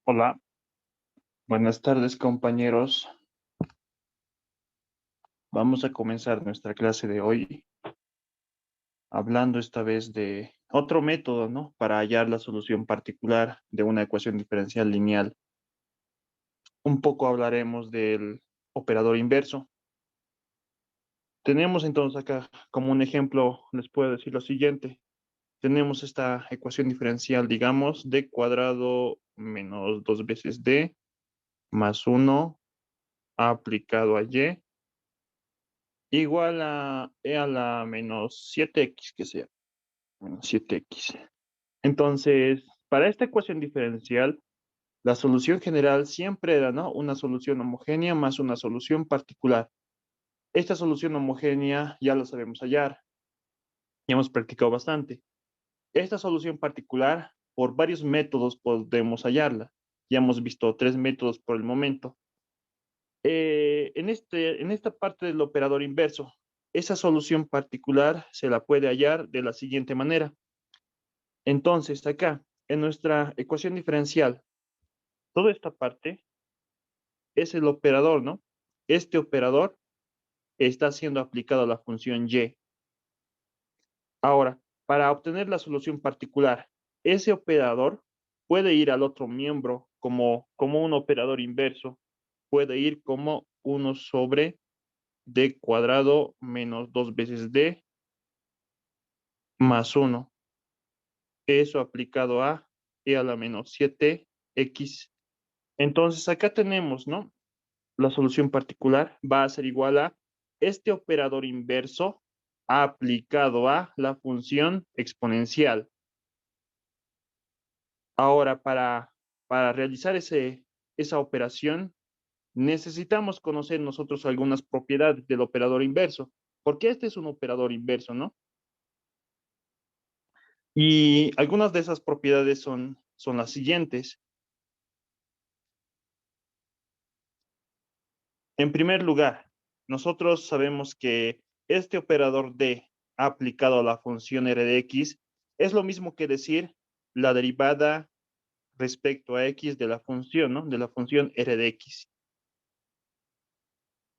Hola, buenas tardes compañeros. Vamos a comenzar nuestra clase de hoy hablando esta vez de otro método, ¿no? Para hallar la solución particular de una ecuación diferencial lineal. Un poco hablaremos del operador inverso. Tenemos entonces acá como un ejemplo, les puedo decir lo siguiente. Tenemos esta ecuación diferencial, digamos, d cuadrado menos 2 veces d más 1 aplicado a y igual a e a la menos 7x, que sea, menos 7x. Entonces, para esta ecuación diferencial, la solución general siempre era, ¿no? Una solución homogénea más una solución particular. Esta solución homogénea ya la sabemos hallar, ya hemos practicado bastante. Esta solución particular, por varios métodos podemos hallarla. Ya hemos visto 3 métodos por el momento. En esta parte del operador inverso, esa solución particular se la puede hallar de la siguiente manera. Entonces, acá, en nuestra ecuación diferencial, toda esta parte es el operador, ¿no? Este operador está siendo aplicado a la función y. Ahora, para obtener la solución particular, ese operador puede ir al otro miembro como un operador inverso, puede ir como 1 sobre d cuadrado menos 2 veces d más 1. Eso aplicado a e a la menos 7x. Entonces acá tenemos, ¿no? La solución particular va a ser igual a este operador inverso aplicado a la función exponencial. Ahora, para realizar esa operación, necesitamos conocer nosotros algunas propiedades del operador inverso, porque este es un operador inverso, ¿no? Y algunas de esas propiedades son las siguientes. En primer lugar, nosotros sabemos que este operador d aplicado a la función r de x es lo mismo que decir la derivada respecto a x de la función, ¿no? De la función r de x.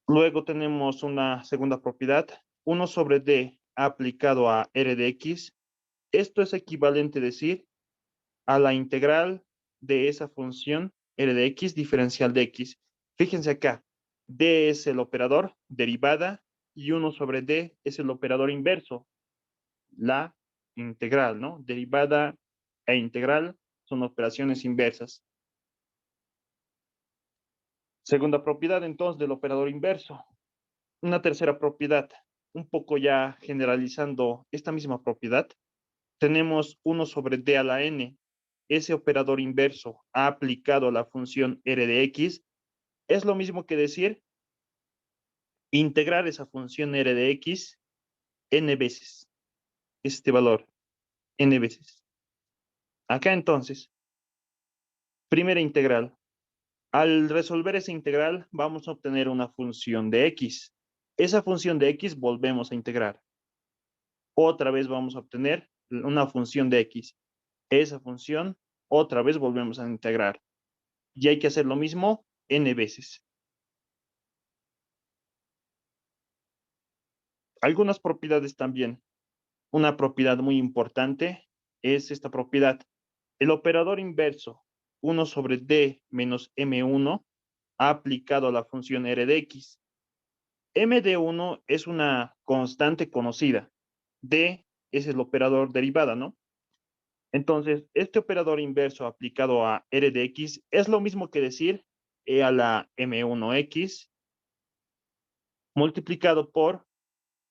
Luego tenemos una segunda propiedad, 1 sobre d aplicado a r de x. Esto es equivalente a decir a la integral de esa función r de x diferencial de x. Fíjense acá, d es el operador derivada y 1 sobre d es el operador inverso, la integral, ¿no? Derivada e integral son operaciones inversas. Segunda propiedad entonces del operador inverso. Una tercera propiedad, un poco ya generalizando esta misma propiedad, tenemos 1 sobre d a la n. Ese operador inverso aplicado a la función r de x es lo mismo que decir integrar esa función r de x n veces. Este valor, n veces. Acá entonces, primera integral. Al resolver esa integral, vamos a obtener una función de x. Esa función de x volvemos a integrar. Otra vez vamos a obtener una función de x. Esa función, otra vez volvemos a integrar. Y hay que hacer lo mismo n veces. Algunas propiedades también. Una propiedad muy importante es esta propiedad. El operador inverso 1 sobre d menos m1 aplicado a la función r de x. M de 1 es una constante conocida. D es el operador derivada, ¿no? Entonces, este operador inverso aplicado a r de x es lo mismo que decir e a la m1x multiplicado por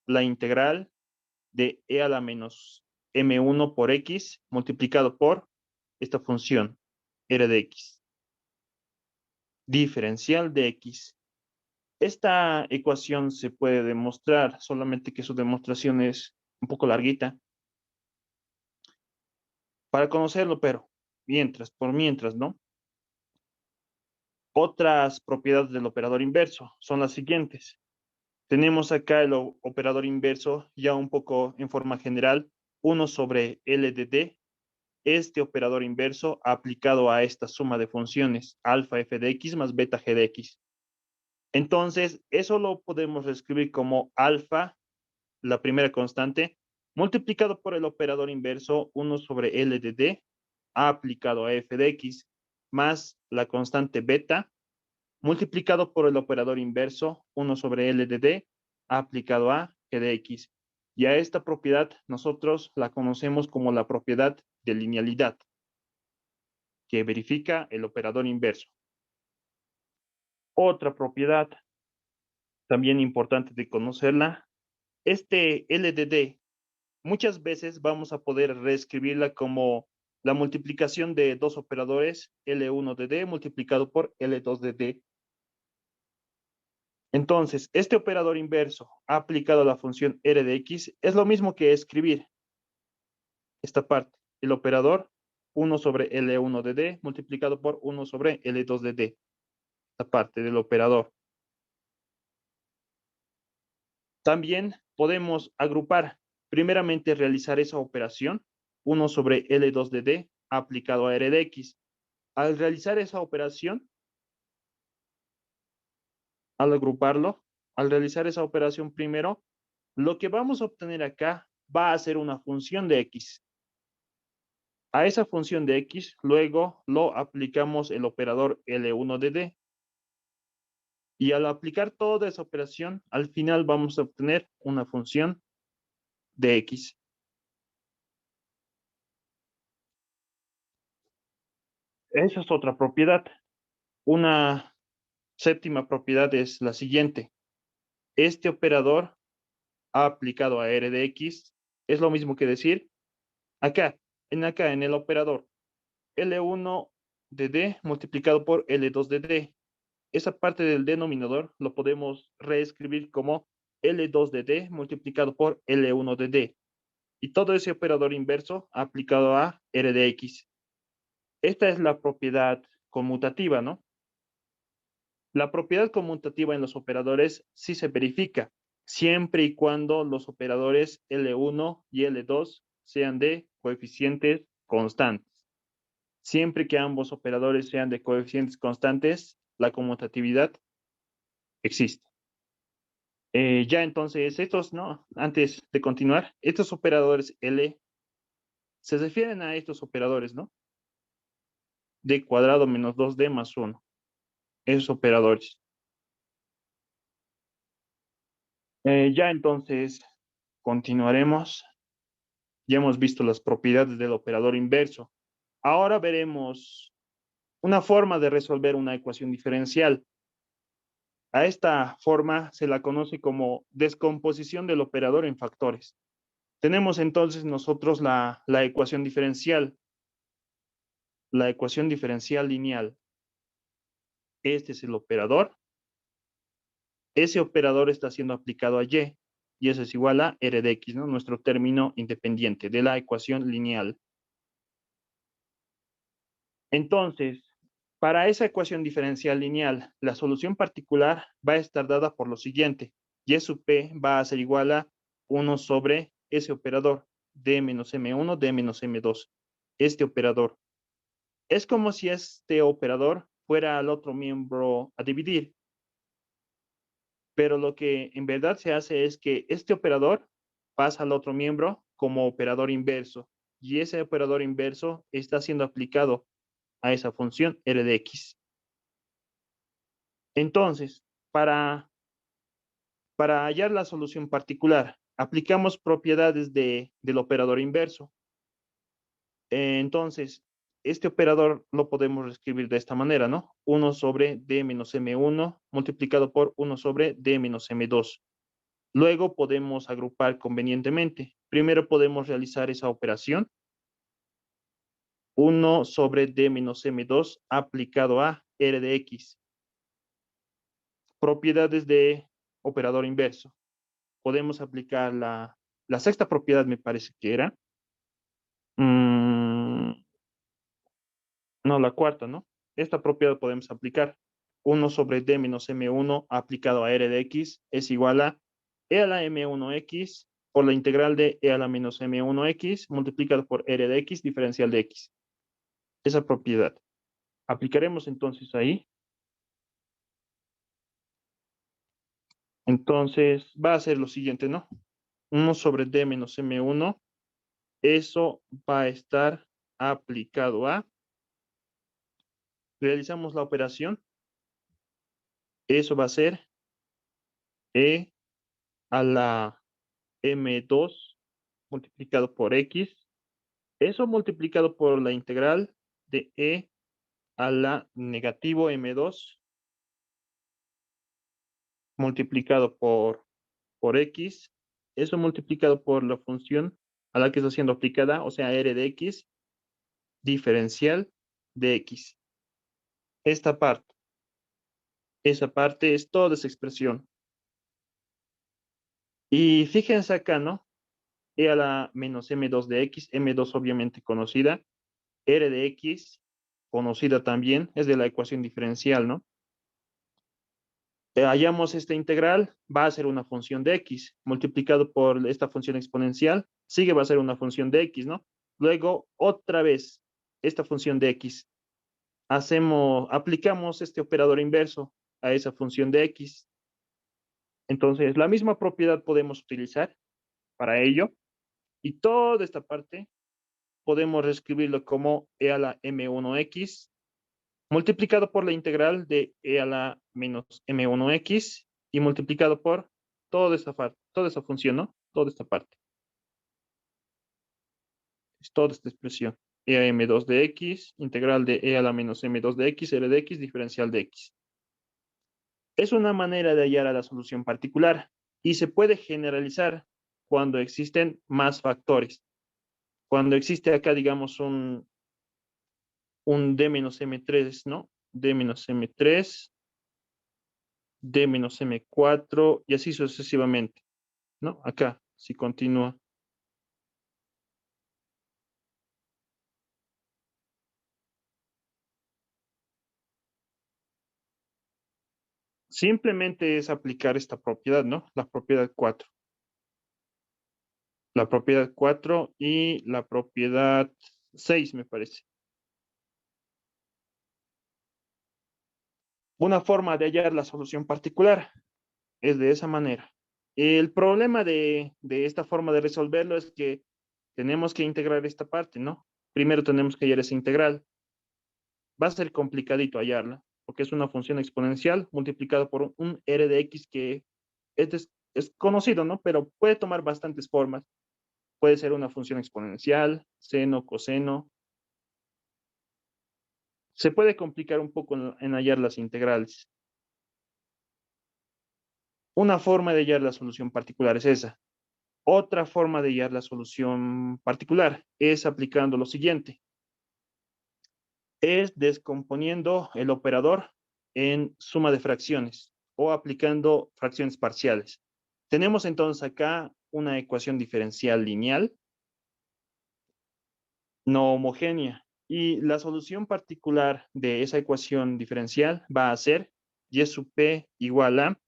la integral de e a la menos m1 por x multiplicado por esta función r de x. Diferencial de x. Esta ecuación se puede demostrar, solamente que su demostración es un poco larguita. Para conocerlo, pero por mientras, ¿no? Otras propiedades del operador inverso son las siguientes. Tenemos acá el operador inverso ya un poco en forma general, 1 sobre L de D. Este operador inverso aplicado a esta suma de funciones, alfa f de x más beta g de x. Entonces, eso lo podemos reescribir como alfa, la primera constante, multiplicado por el operador inverso 1 sobre L de D aplicado a f de x más la constante beta multiplicado por el operador inverso 1 sobre L de D aplicado a g de x. Y a esta propiedad nosotros la conocemos como la propiedad de linealidad, que verifica el operador inverso. Otra propiedad también importante de conocerla, este L de D, muchas veces vamos a poder reescribirla como la multiplicación de dos operadores, L1 de D multiplicado por L2 de D. Entonces, este operador inverso aplicado a la función r de x es lo mismo que escribir esta parte, el operador 1 sobre L1 de D multiplicado por 1 sobre L2 de D, esta parte del operador. También podemos agrupar, primeramente realizar esa operación, 1 sobre L2 de D aplicado a r de x. Al realizar esa operación, al agruparlo, al realizar esa operación primero, lo que vamos a obtener acá va a ser una función de x. A esa función de x, luego lo aplicamos el operador L1 de D. Y al aplicar toda esa operación, al final vamos a obtener una función de x. Esa es otra propiedad. Una séptima propiedad es la siguiente. Este operador aplicado a r de x es lo mismo que decir acá en el operador L1 de D multiplicado por L2 de D. Esa parte del denominador lo podemos reescribir como L2 de D multiplicado por L1 de D. Y todo ese operador inverso aplicado a R de X. Esta es la propiedad conmutativa, ¿no? La propiedad conmutativa en los operadores sí se verifica, siempre y cuando los operadores L1 y L2 sean de coeficientes constantes. Siempre que ambos operadores sean de coeficientes constantes, la conmutatividad existe. Ya entonces, estos, ¿no? Antes de continuar, estos operadores L se refieren a estos operadores, ¿no? D cuadrado menos 2D más 1. Esos operadores. Ya entonces, continuaremos. Ya hemos visto las propiedades del operador inverso. Ahora veremos una forma de resolver una ecuación diferencial. A esta forma se la conoce como descomposición del operador en factores. Tenemos entonces nosotros la ecuación diferencial lineal. Este es el operador ese operador está siendo aplicado a y eso es igual a R de X, ¿no? Nuestro término independiente de la ecuación lineal. Entonces, para esa ecuación diferencial lineal, la solución particular va a estar dada por lo siguiente. Y sub P va a ser igual a 1 sobre ese operador, D menos M1, D menos M2. Este operador. Es como si este operador fuera al otro miembro a dividir. Pero lo que en verdad se hace es que este operador pasa al otro miembro como operador inverso. Y ese operador inverso está siendo aplicado a esa función R de X. Entonces, para hallar la solución particular, aplicamos propiedades del operador inverso. Entonces, este operador lo podemos escribir de esta manera, ¿no? 1 sobre D menos M1 multiplicado por 1 sobre D menos M2. Luego podemos agrupar convenientemente. Primero podemos realizar esa operación. 1 sobre D menos M2 aplicado a R de X. Propiedades de operador inverso. Podemos aplicar la sexta propiedad, me parece que era. No, la cuarta, ¿no? Esta propiedad podemos aplicar. 1 sobre D menos M1 aplicado a R de X es igual a E a la M1X por la integral de E a la menos M1X multiplicado por R de X diferencial de X. Esa propiedad. Aplicaremos entonces ahí. Entonces va a ser lo siguiente, ¿no? 1 sobre D menos M1. Eso va a estar aplicado a. Realizamos la operación. Eso va a ser E a la M2 multiplicado por X. Eso multiplicado por la integral de E a la negativo M2 multiplicado por X. Eso multiplicado por la función a la que está siendo aplicada, o sea, R de X, diferencial de X. Esta parte. Esa parte es toda esa expresión. Y fíjense acá, ¿no? E a la menos M2 de X, M2 obviamente conocida, R de X, conocida también, es de la ecuación diferencial, ¿no? Hallamos esta integral, va a ser una función de X, multiplicado por esta función exponencial, sigue va a ser una función de X, ¿no? Luego, otra vez, esta función de X, aplicamos este operador inverso a esa función de X. Entonces, la misma propiedad podemos utilizar para ello, y toda esta parte podemos reescribirlo como e a la m1x multiplicado por la integral de e a la menos m1x y multiplicado por toda esa función, ¿no? Toda esta parte. Es toda esta expresión. E a m2 de x, integral de e a la menos m2 de x, r de x, diferencial de x. Es una manera de hallar a la solución particular y se puede generalizar cuando existen más factores. Cuando existe acá, digamos, un D menos M3, ¿no? D menos M3, D menos M4 y así sucesivamente, ¿no? Acá, si continúa. Simplemente es aplicar esta propiedad, ¿no? La propiedad 4. La propiedad 4 y la propiedad 6, me parece. Una forma de hallar la solución particular es de esa manera. El problema de esta forma de resolverlo es que tenemos que integrar esta parte, ¿no? Primero tenemos que hallar esa integral. Va a ser complicadito hallarla, porque es una función exponencial multiplicada por un r de x que es conocido, ¿no? Pero puede tomar bastantes formas. Puede ser una función exponencial, seno, coseno. Se puede complicar un poco en hallar las integrales. Una forma de hallar la solución particular es esa. Otra forma de hallar la solución particular es aplicando lo siguiente. Es descomponiendo el operador en suma de fracciones o aplicando fracciones parciales. Tenemos entonces acá una ecuación diferencial lineal no homogénea. Y la solución particular de esa ecuación diferencial va a ser y sub p igual a,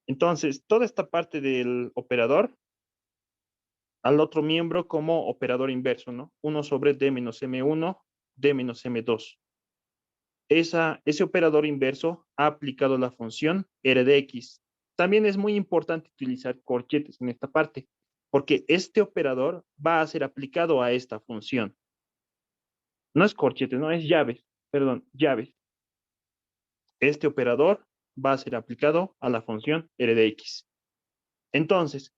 entonces, toda esta parte del operador al otro miembro como operador inverso, ¿no? 1 sobre d menos m1, d menos m2. Ese operador inverso ha aplicado la función r de x. También es muy importante utilizar corchetes en esta parte, porque este operador va a ser aplicado a esta función. No es corchetes, no, es llaves, perdón, llaves. Este operador va a ser aplicado a la función r de x. Entonces,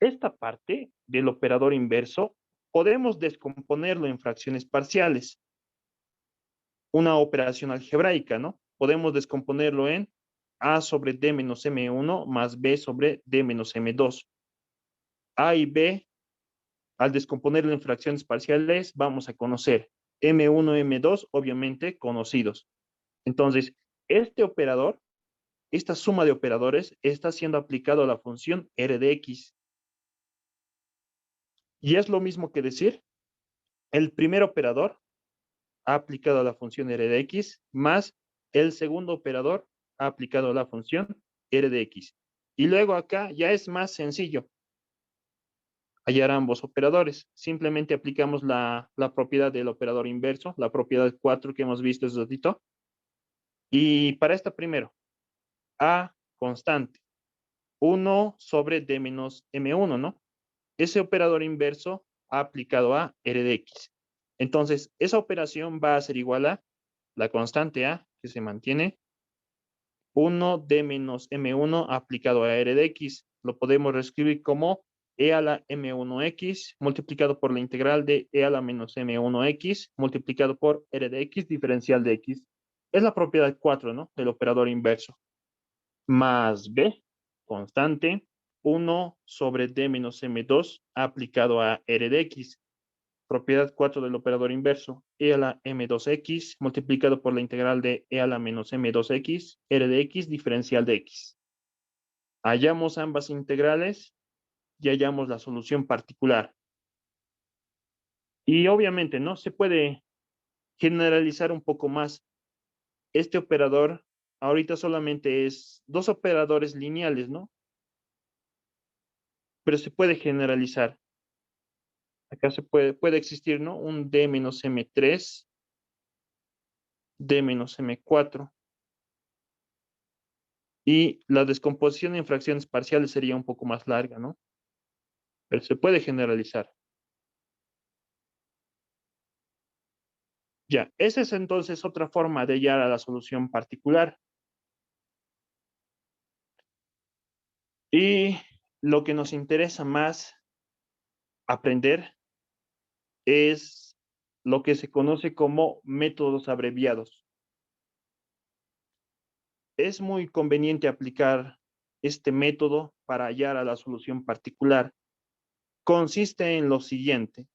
esta parte del operador inverso podemos descomponerlo en fracciones parciales. Una operación algebraica, ¿no? Podemos descomponerlo en a sobre d menos m1 más b sobre d menos m2. A y b, al descomponerlo en fracciones parciales, vamos a conocer m1, m2, obviamente conocidos. Entonces, este operador, esta suma de operadores, está siendo aplicado a la función r de x. Y es lo mismo que decir, el primer operador ha aplicado a la función r de x más el segundo operador ha aplicado a la función r de x. Y luego acá ya es más sencillo hallar ambos operadores. Simplemente aplicamos la propiedad del operador inverso, la propiedad 4 que hemos visto hace ratito. Y para esta primero, a constante, 1 sobre d menos m1, ¿no? Ese operador inverso ha aplicado a r de x. Entonces, esa operación va a ser igual a la constante a, que se mantiene, 1 d menos m1 aplicado a r de x. Lo podemos reescribir como e a la m1x multiplicado por la integral de e a la menos m1x multiplicado por r de x diferencial de x. Es la propiedad 4, ¿no? Del operador inverso. Más b, constante, 1 sobre d menos m2 aplicado a r de x. Propiedad 4 del operador inverso, e a la m2x multiplicado por la integral de e a la menos m2x, r de x diferencial de x. Hallamos ambas integrales y hallamos la solución particular. Y obviamente, ¿no? Se puede generalizar un poco más. Este operador ahorita solamente es dos operadores lineales, ¿no? Pero se puede generalizar. Acá se puede existir, ¿no? Un d menos m3, d menos m4. Y la descomposición en fracciones parciales sería un poco más larga, ¿no? Pero se puede generalizar. Ya, esa es entonces otra forma de hallar a la solución particular. Y lo que nos interesa más aprender es lo que se conoce como métodos abreviados. Es muy conveniente aplicar este método para hallar a la solución particular. Consiste en lo siguiente.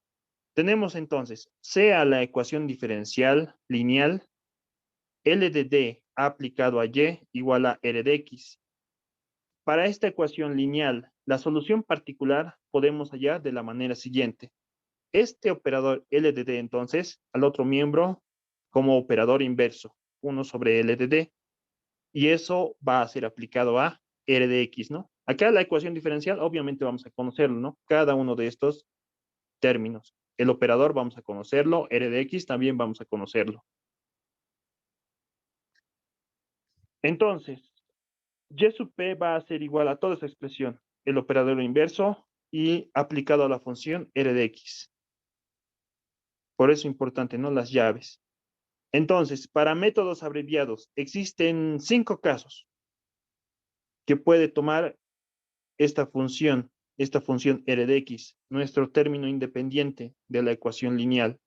Tenemos entonces, sea la ecuación diferencial lineal, L de D aplicado a Y igual a R de X. Para esta ecuación lineal, la solución particular podemos hallar de la manera siguiente. Este operador L de D, entonces, al otro miembro como operador inverso, 1 sobre L de D, y eso va a ser aplicado a R de X, ¿no? Acá la ecuación diferencial, obviamente vamos a conocerlo, ¿no? Cada uno de estos términos. El operador vamos a conocerlo, R de X también vamos a conocerlo. Entonces, y sub p va a ser igual a toda esa expresión, el operador inverso y aplicado a la función r de x. Por eso es importante, ¿no? Las llaves. Entonces, para métodos abreviados, existen 5 casos que puede tomar esta función r de x, nuestro término independiente de la ecuación lineal.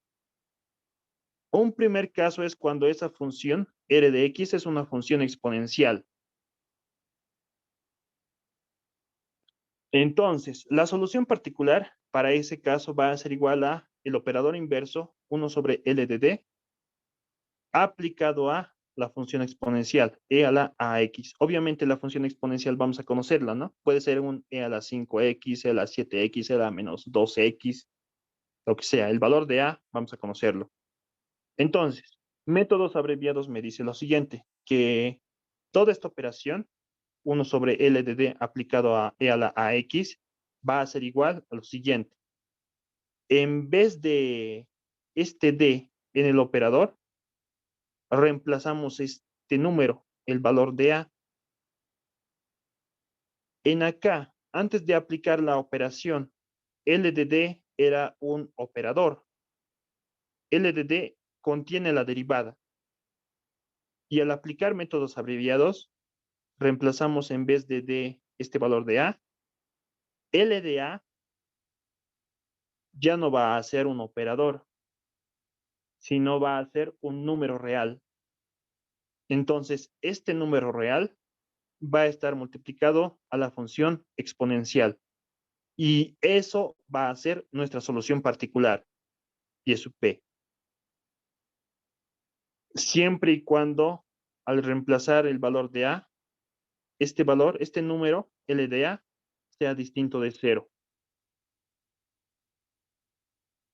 Un primer caso es cuando esa función r de x es una función exponencial. Entonces, la solución particular para ese caso va a ser igual a el operador inverso, 1 sobre L de D, aplicado a la función exponencial, e a la ax. Obviamente la función exponencial vamos a conocerla, ¿no? Puede ser un e a la 5x, e a la 7x, e a la menos 2x, lo que sea. El valor de a vamos a conocerlo. Entonces, métodos abreviados me dice lo siguiente, que toda esta operación, 1 sobre L de D aplicado a e a la ax, va a ser igual a lo siguiente. En vez de este D en el operador, reemplazamos este número, el valor de A. En acá, antes de aplicar la operación, L de D era un operador. L de D contiene la derivada. Y al aplicar métodos abreviados, reemplazamos en vez de D este valor de A. L de A ya no va a ser un operador, sino va a ser un número real. Entonces, este número real va a estar multiplicado a la función exponencial. Y eso va a ser nuestra solución particular, y es su P. Siempre y cuando al reemplazar el valor de A, este valor, este número, L de A, sea distinto de 0.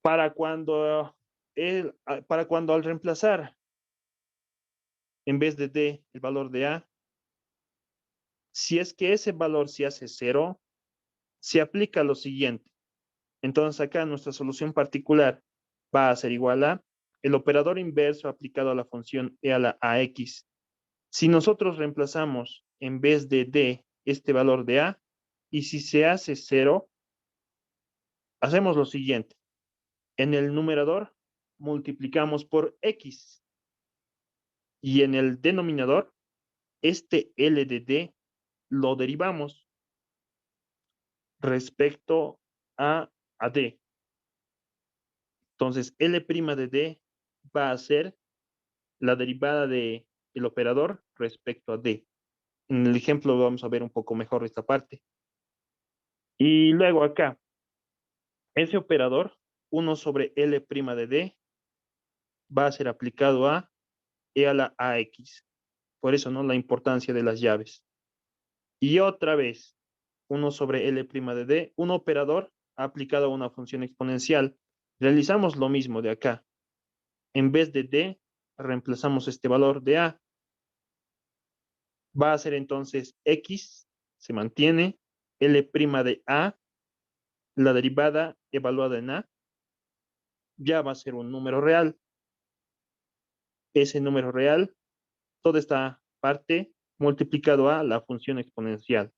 Para cuando, para cuando al reemplazar en vez de D el valor de A, si es que ese valor se hace 0, se aplica lo siguiente. Entonces acá nuestra solución particular va a ser igual a el operador inverso aplicado a la función e a la ax. Si nosotros reemplazamos en vez de d este valor de a, y si se hace 0, hacemos lo siguiente. En el numerador multiplicamos por x, y en el denominador, este L de D lo derivamos respecto a D. Entonces, L' de D va a ser la derivada del operador respecto a D. En el ejemplo vamos a ver un poco mejor esta parte. Y luego acá, ese operador, 1 sobre L' de D, va a ser aplicado a e a la ax. Por eso, ¿no? La importancia de las llaves. Y otra vez, 1 sobre L' de D, un operador aplicado a una función exponencial. Realizamos lo mismo de acá. En vez de D, reemplazamos este valor de A. Va a ser entonces X, se mantiene, L' de A, la derivada evaluada en A, ya va a ser un número real. Ese número real, toda esta parte multiplicado a la función exponencial.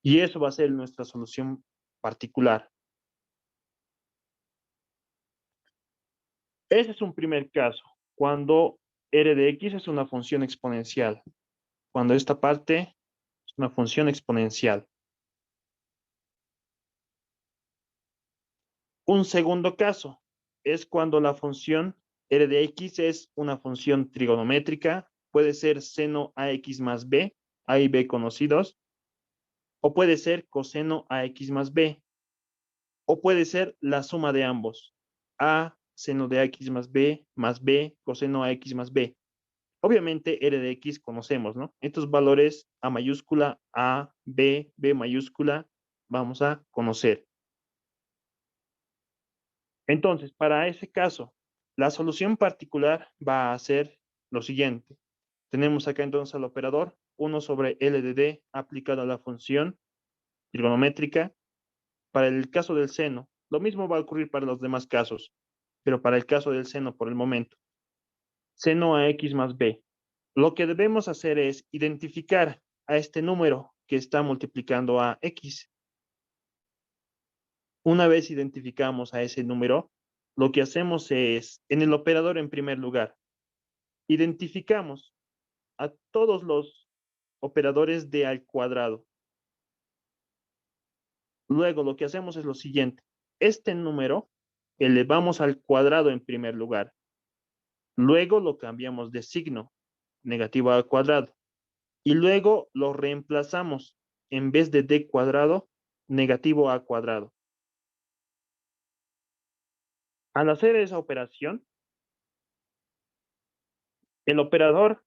Y eso va a ser nuestra solución particular. Ese es un primer caso, cuando r de x es una función exponencial, cuando esta parte es una función exponencial. Un segundo caso es cuando la función r de x es una función trigonométrica, puede ser seno ax más b, a y b conocidos, o puede ser coseno ax más b, o puede ser la suma de ambos, a seno de ax más b, coseno ax más b. Obviamente r de x conocemos, ¿no? Estos valores a mayúscula, a, b mayúscula, vamos a conocer. Entonces, para ese caso, la solución particular va a ser lo siguiente. Tenemos acá entonces al operador 1 sobre L de D aplicado a la función trigonométrica. Para el caso del seno, lo mismo va a ocurrir para los demás casos, pero para el caso del seno por el momento. Seno a x más b. Lo que debemos hacer es identificar a este número que está multiplicando a x. Una vez identificamos a ese número, lo que hacemos es, en el operador en primer lugar, identificamos a todos los operadores de al cuadrado. Luego lo que hacemos es lo siguiente. Este número elevamos al cuadrado en primer lugar. Luego lo cambiamos de signo, negativo al cuadrado. Y luego lo reemplazamos en vez de d cuadrado, negativo a cuadrado. Al hacer esa operación, El operador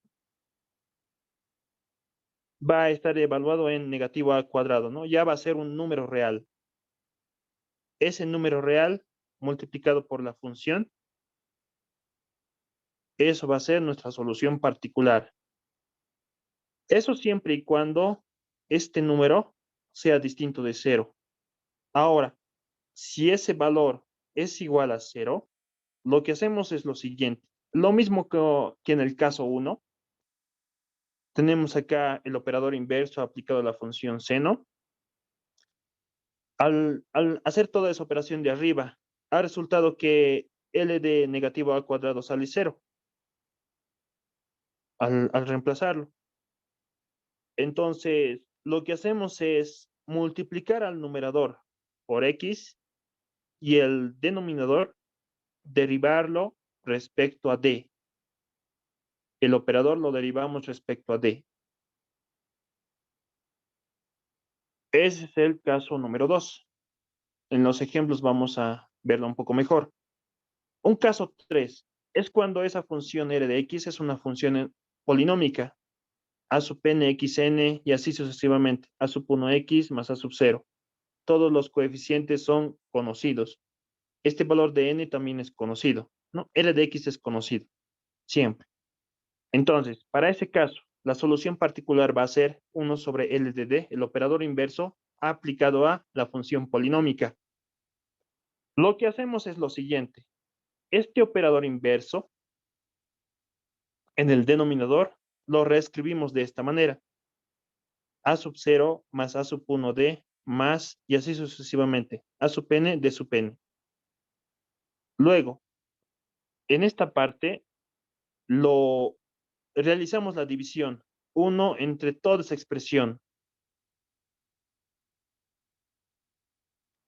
va a estar evaluado en negativo a cuadrado, ¿no? Ya va a ser un número real. Ese número real multiplicado por la función, eso va a ser nuestra solución particular. Eso siempre y cuando este número sea distinto de cero. Ahora, si ese valor es igual a cero, lo que hacemos es lo siguiente. Lo mismo que en el caso 1, tenemos acá el operador inverso aplicado a la función seno. Al hacer toda esa operación de arriba, ha resultado que L de negativo a cuadrado sale cero al reemplazarlo. Entonces, lo que hacemos es multiplicar al numerador por X y el denominador derivarlo respecto a D. El operador lo derivamos respecto a D. Ese es el caso número 2. En los ejemplos vamos a verlo un poco mejor. Un caso 3 es cuando esa función R de X es una función polinómica, A sub n, xn y así sucesivamente, A sub 1x más A sub 0. Todos los coeficientes son conocidos. Este valor de n también es conocido, ¿no? R de X es conocido, siempre. Entonces, para ese caso, la solución particular va a ser 1 sobre L de D, el operador inverso aplicado a la función polinómica. Lo que hacemos es lo siguiente. Este operador inverso, en el denominador, lo reescribimos de esta manera. A sub 0 más A sub 1D más y así sucesivamente. A sub n de sub n. Luego, en esta parte, lo realizamos la división 1 entre toda esa expresión.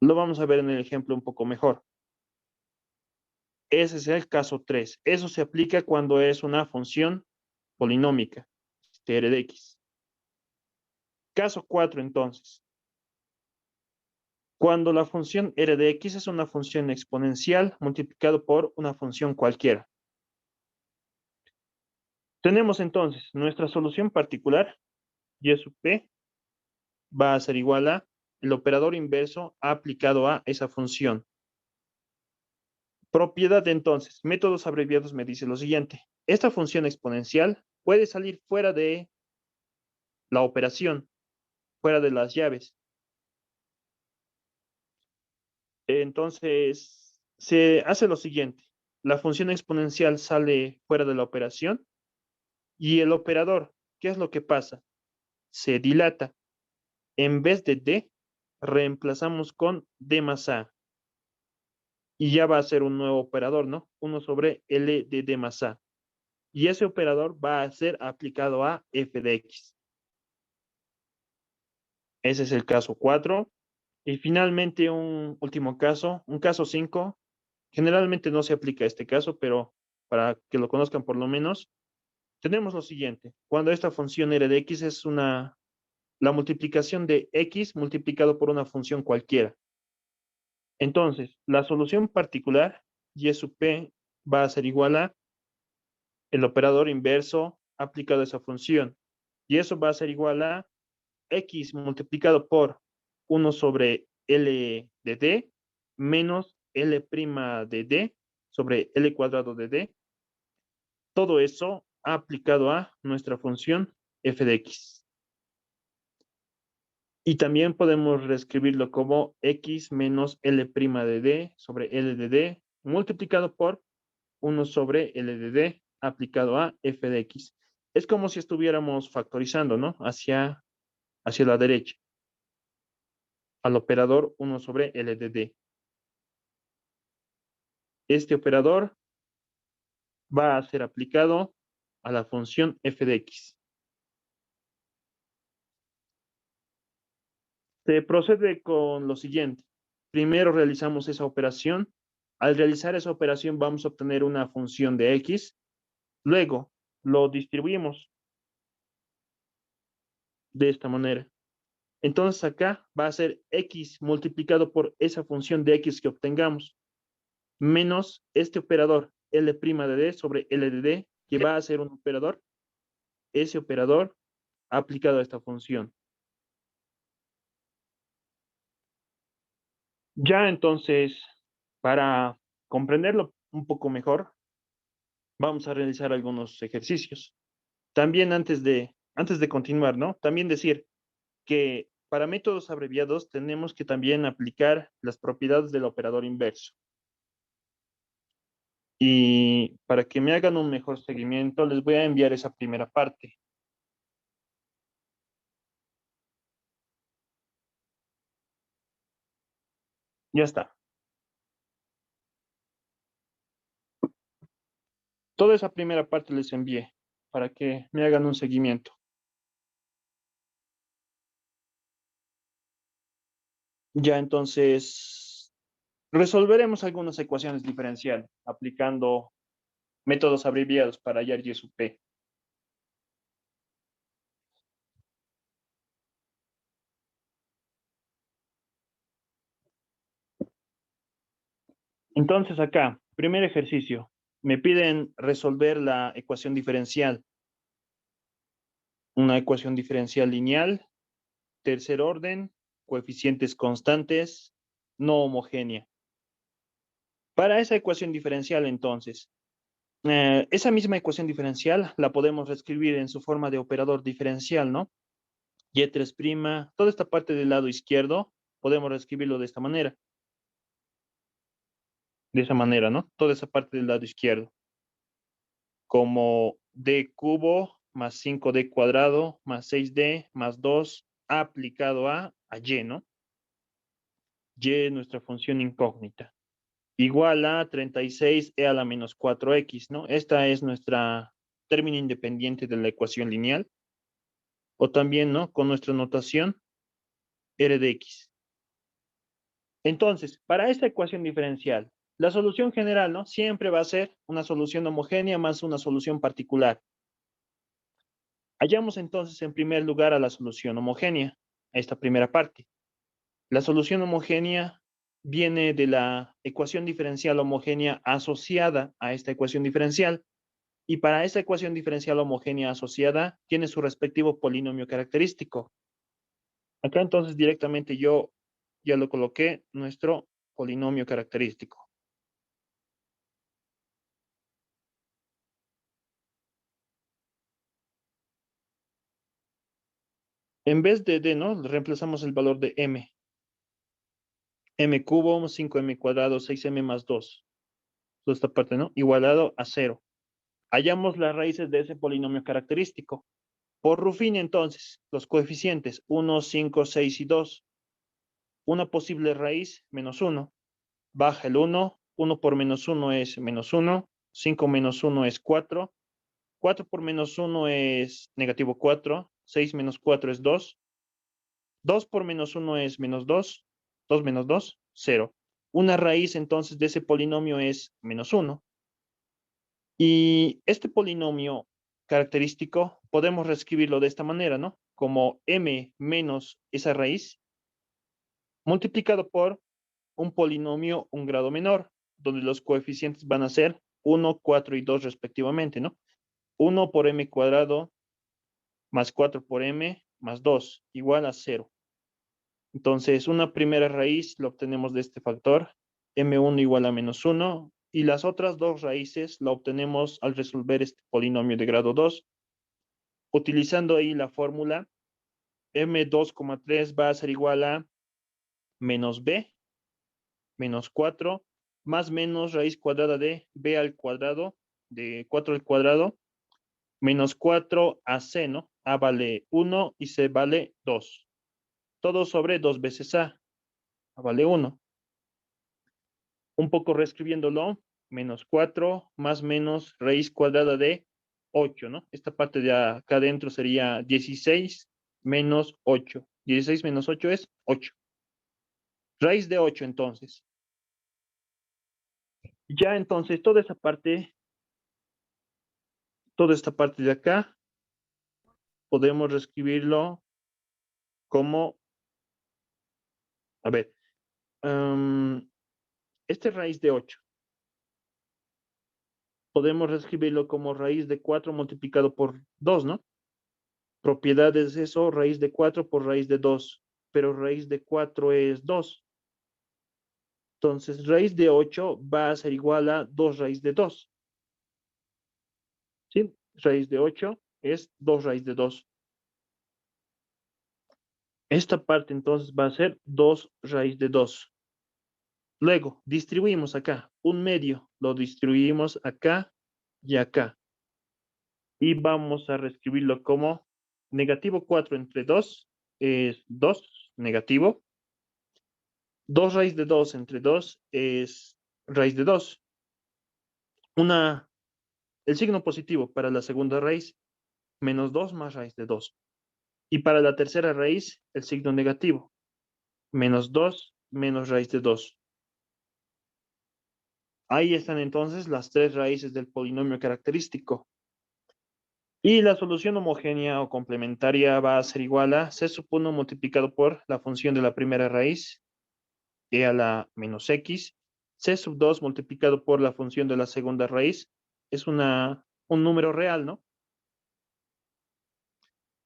Lo vamos a ver en el ejemplo un poco mejor. Ese es el caso 3. Eso se aplica cuando es una función polinómica, R de X. Caso 4, entonces. Cuando la función R de X es una función exponencial multiplicado por una función cualquiera. Tenemos entonces nuestra solución particular, y sub p va a ser igual a el operador inverso aplicado a esa función. Propiedad entonces, métodos abreviados me dice lo siguiente. Esta función exponencial puede salir fuera de la operación, fuera de las llaves. Entonces, se hace lo siguiente. La función exponencial sale fuera de la operación y el operador, ¿qué es lo que pasa? Se dilata. En vez de D, reemplazamos con D más A. Y ya va a ser un nuevo operador, ¿no? 1 sobre L de D más A. Y ese operador va a ser aplicado a f de x. Ese es el caso 4. Y finalmente un último caso, un caso 5. Generalmente no se aplica este caso, pero para que lo conozcan por lo menos, tenemos lo siguiente. Cuando esta función R de x es la multiplicación de x multiplicado por una función cualquiera. Entonces, la solución particular, y sub p, va a ser igual a el operador inverso aplicado a esa función. Y eso va a ser igual a x multiplicado por 1 sobre L de D menos L' de D sobre L cuadrado de D. Todo eso aplicado a nuestra función f de x. Y también podemos reescribirlo como x menos L' de D sobre L de D multiplicado por 1 sobre L de D aplicado a f de x. Es como si estuviéramos factorizando, ¿no? Hacia la derecha, al operador 1 sobre L de D. Este operador va a ser aplicado a la función f de x. Se procede con lo siguiente. Primero realizamos esa operación. Al realizar esa operación vamos a obtener una función de x. Luego lo distribuimos de esta manera. Entonces acá va a ser x multiplicado por esa función de x que obtengamos, menos este operador L' de D sobre L de D que va a ser un operador, ese operador aplicado a esta función. Ya entonces, para comprenderlo un poco mejor, vamos a realizar algunos ejercicios. También antes de continuar, ¿no? También decir que para métodos abreviados tenemos que también aplicar las propiedades del operador inverso. Y para que me hagan un mejor seguimiento, les voy a enviar esa primera parte. Ya está. Toda esa primera parte les envié para que me hagan un seguimiento. Ya entonces resolveremos algunas ecuaciones diferenciales aplicando métodos abreviados para hallar y sub p. Entonces acá, primer ejercicio, me piden resolver la ecuación diferencial, una ecuación diferencial lineal, tercer orden, coeficientes constantes, no homogénea. Para esa ecuación diferencial, entonces, esa misma ecuación diferencial la podemos reescribir en su forma de operador diferencial, ¿no? Y3', toda esta parte del lado izquierdo, podemos reescribirlo de esa manera, ¿no? Toda esa parte del lado izquierdo, como d cubo más 5d cuadrado más 6d más 2 aplicado a y, ¿no? Y, nuestra función incógnita, igual a 36e a la menos 4x, ¿no? Esta es nuestra término independiente de la ecuación lineal, o también, ¿no? Con nuestra notación r de x. Entonces, para esta ecuación diferencial, la solución general, ¿no? Siempre va a ser una solución homogénea más una solución particular. Hallamos entonces en primer lugar a la solución homogénea, a esta primera parte. La solución homogénea viene de la ecuación diferencial homogénea asociada a esta ecuación diferencial, y para esta ecuación diferencial homogénea asociada tiene su respectivo polinomio característico. Acá entonces directamente yo ya lo coloqué, nuestro polinomio característico. En vez de d, ¿no? Reemplazamos el valor de m. M cubo, 5m cuadrado, 6m más 2. Toda esta parte, ¿no? Igualado a 0. Hallamos las raíces de ese polinomio característico. Por Ruffin, entonces, los coeficientes 1, 5, 6 y 2. Una posible raíz, menos 1. Baja el 1. 1 por menos 1 es menos 1. 5 menos 1 es 4. 4 por menos 1 es negativo 4. 6 menos 4 es 2. 2 por menos 1 es menos 2. 2 menos 2, 0. Una raíz entonces de ese polinomio es menos 1. Y este polinomio característico podemos reescribirlo de esta manera, ¿no? Como m menos esa raíz multiplicado por un polinomio un grado menor, donde los coeficientes van a ser 1, 4 y 2 respectivamente, ¿no? 1 por m cuadrado más 4 por m más 2 igual a 0. Entonces, una primera raíz lo obtenemos de este factor, m1 igual a menos 1, y las otras dos raíces la obtenemos al resolver este polinomio de grado 2, utilizando ahí la fórmula m2,3 va a ser igual a menos b, menos 4, más menos raíz cuadrada de b al cuadrado, de 4 al cuadrado, menos 4 a c, ¿no? A vale 1 y c vale 2. Todo sobre 2 veces a vale 1. Un poco reescribiéndolo, menos 4 más menos raíz cuadrada de 8, ¿no? Esta parte de acá adentro sería 16 menos 8. 16 menos 8 es 8. Raíz de 8 entonces. Ya entonces toda esta parte de acá, podemos reescribirlo como, a ver, este raíz de 8 podemos reescribirlo como raíz de 4 multiplicado por 2, ¿no? Propiedades es eso, raíz de 4 por raíz de 2, pero raíz de 4 es 2. Entonces, raíz de 8 va a ser igual a 2 raíz de 2. ¿Sí? Raíz de 8 es 2 raíz de 2. Esta parte entonces va a ser 2 raíz de 2. Luego, distribuimos acá. Un medio lo distribuimos acá y acá. Y vamos a reescribirlo como negativo 4 entre 2 es 2, negativo. 2 raíz de 2 entre 2 es raíz de 2. El signo positivo para la segunda raíz, menos 2 más raíz de 2. Y para la tercera raíz, el signo negativo, menos 2 menos raíz de 2. Ahí están entonces las tres raíces del polinomio característico. Y la solución homogénea o complementaria va a ser igual a C sub 1 multiplicado por la función de la primera raíz, e a la menos x. C sub 2 multiplicado por la función de la segunda raíz. Es un número real, ¿no?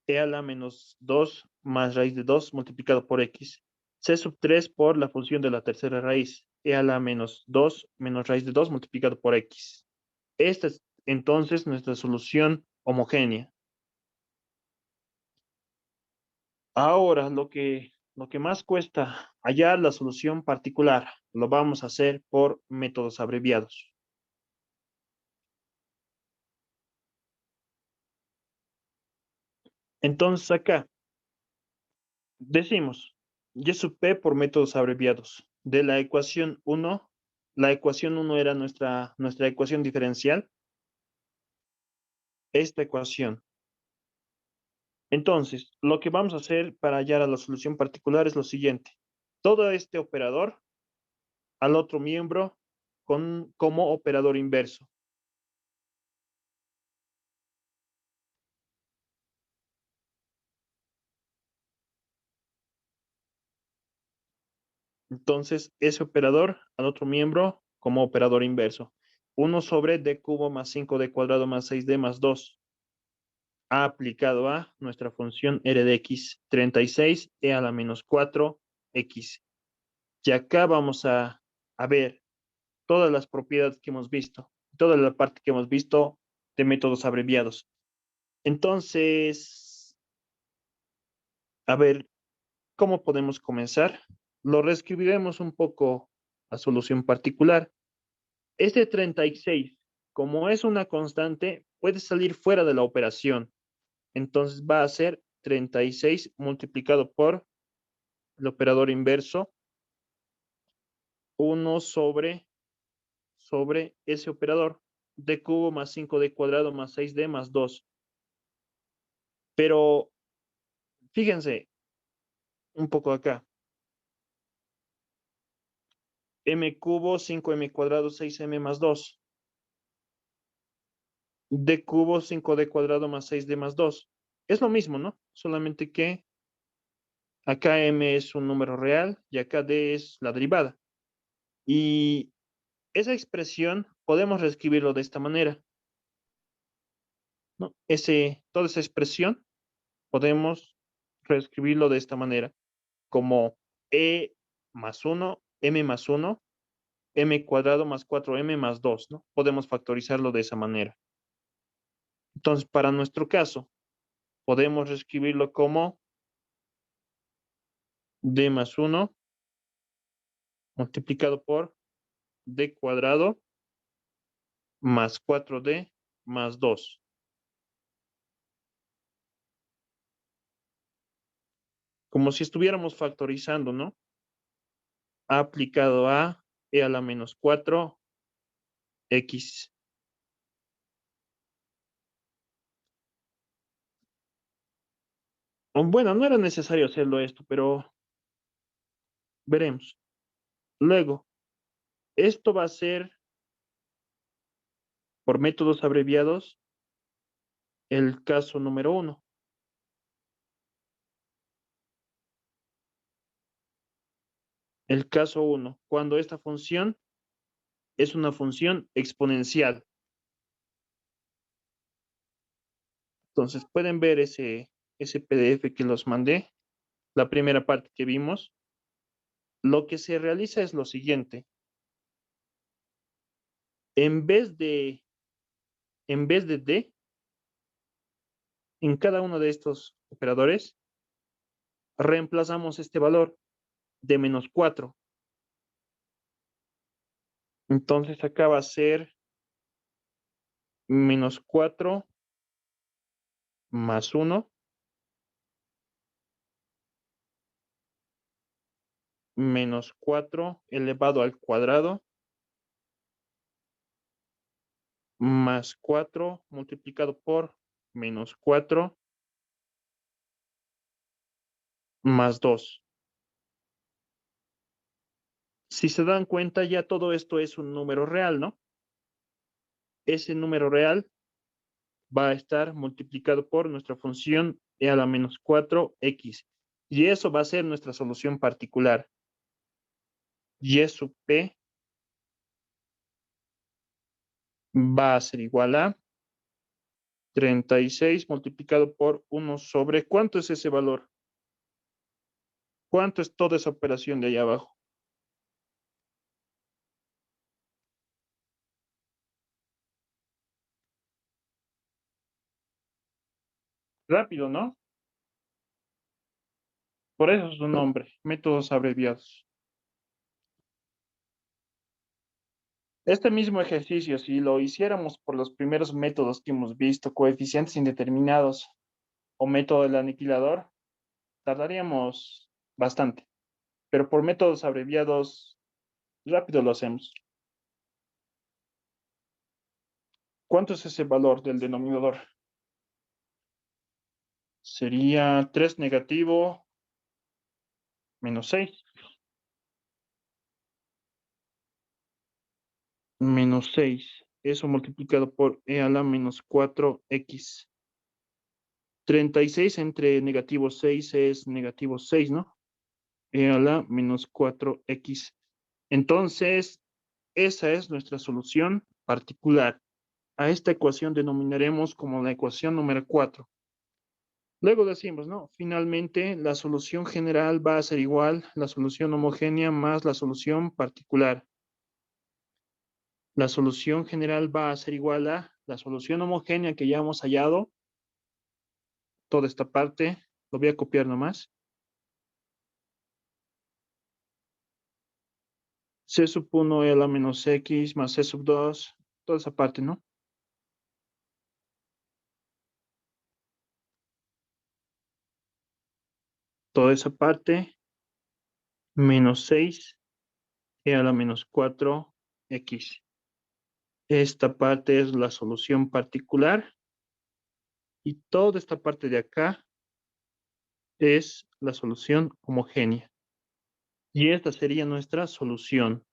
E a la menos 2 más raíz de 2 multiplicado por x. C sub 3 por la función de la tercera raíz. E a la menos 2 menos raíz de 2 multiplicado por x. Esta es entonces nuestra solución homogénea. Ahora, lo que más cuesta hallar la solución particular, lo vamos a hacer por métodos abreviados. Entonces acá decimos y sub p por métodos abreviados. De la ecuación 1 era nuestra ecuación diferencial. Esta ecuación. Entonces, lo que vamos a hacer para hallar a la solución particular es lo siguiente. Todo este operador al otro miembro como operador inverso. Entonces, ese operador al otro miembro como operador inverso. 1 sobre d cubo más 5d cuadrado más 6d más 2 aplicado a nuestra función r de x 36 e a la menos 4x. Y acá vamos a ver todas las propiedades que hemos visto, toda la parte que hemos visto de métodos abreviados. Entonces, a ver, ¿cómo podemos comenzar? Lo reescribiremos un poco a solución particular. Este 36, como es una constante, puede salir fuera de la operación. Entonces va a ser 36 multiplicado por el operador inverso, 1 sobre ese operador, d cubo más 5d cuadrado más 6d más 2. Pero fíjense un poco acá. M cubo, 5m cuadrado, 6m más 2. D cubo, 5d cuadrado más 6d más 2. Es lo mismo, ¿no? Solamente que acá m es un número real y acá d es la derivada. Y esa expresión podemos reescribirlo de esta manera, ¿no? Toda esa expresión podemos reescribirlo de esta manera, como e más 1, m más 1, m cuadrado más 4m más 2, ¿no? Podemos factorizarlo de esa manera. Entonces, para nuestro caso, podemos reescribirlo como d más 1 multiplicado por d cuadrado más 4d más 2. Como si estuviéramos factorizando, ¿no? Aplicado a e a la menos 4x. Bueno, no era necesario hacerlo esto, pero veremos. Luego, esto va a ser, por métodos abreviados, el caso número 1. El caso 1, cuando esta función es una función exponencial. Entonces, pueden ver ese PDF que los mandé, la primera parte que vimos. Lo que se realiza es lo siguiente. En vez de, en vez de D, en cada uno de estos operadores, reemplazamos este valor de -4. Entonces, acá va a ser -4 más 1 menos 4 elevado al cuadrado más 4 multiplicado por -4 más 2. Si se dan cuenta, ya todo esto es un número real, ¿no? Ese número real va a estar multiplicado por nuestra función e a la -4x. Y eso va a ser nuestra solución particular. Y sub p va a ser igual a 36 multiplicado por 1 sobre, ¿cuánto es ese valor? ¿Cuánto es toda esa operación de ahí abajo? Rápido, ¿no? Por eso es su nombre, métodos abreviados. Este mismo ejercicio, si lo hiciéramos por los primeros métodos que hemos visto, coeficientes indeterminados o método del aniquilador, tardaríamos bastante. Pero por métodos abreviados, rápido lo hacemos. ¿Cuánto es ese valor del denominador? Sería 3 negativo menos 6. Menos 6. Eso multiplicado por e a la -4x. 36 entre negativo 6 es negativo 6, ¿no? E a la -4x. Entonces, esa es nuestra solución particular. A esta ecuación denominaremos como la ecuación número 4. Luego decimos, ¿no? Finalmente, la solución general va a ser igual a la solución homogénea más la solución particular. La solución general va a ser igual a la solución homogénea que ya hemos hallado. Toda esta parte, lo voy a copiar nomás. C sub 1 e a la menos x más C sub 2, toda esa parte, ¿no? Toda esa parte, menos 6 e a la -4x. Esta parte es la solución particular y toda esta parte de acá es la solución homogénea. Y esta sería nuestra solución.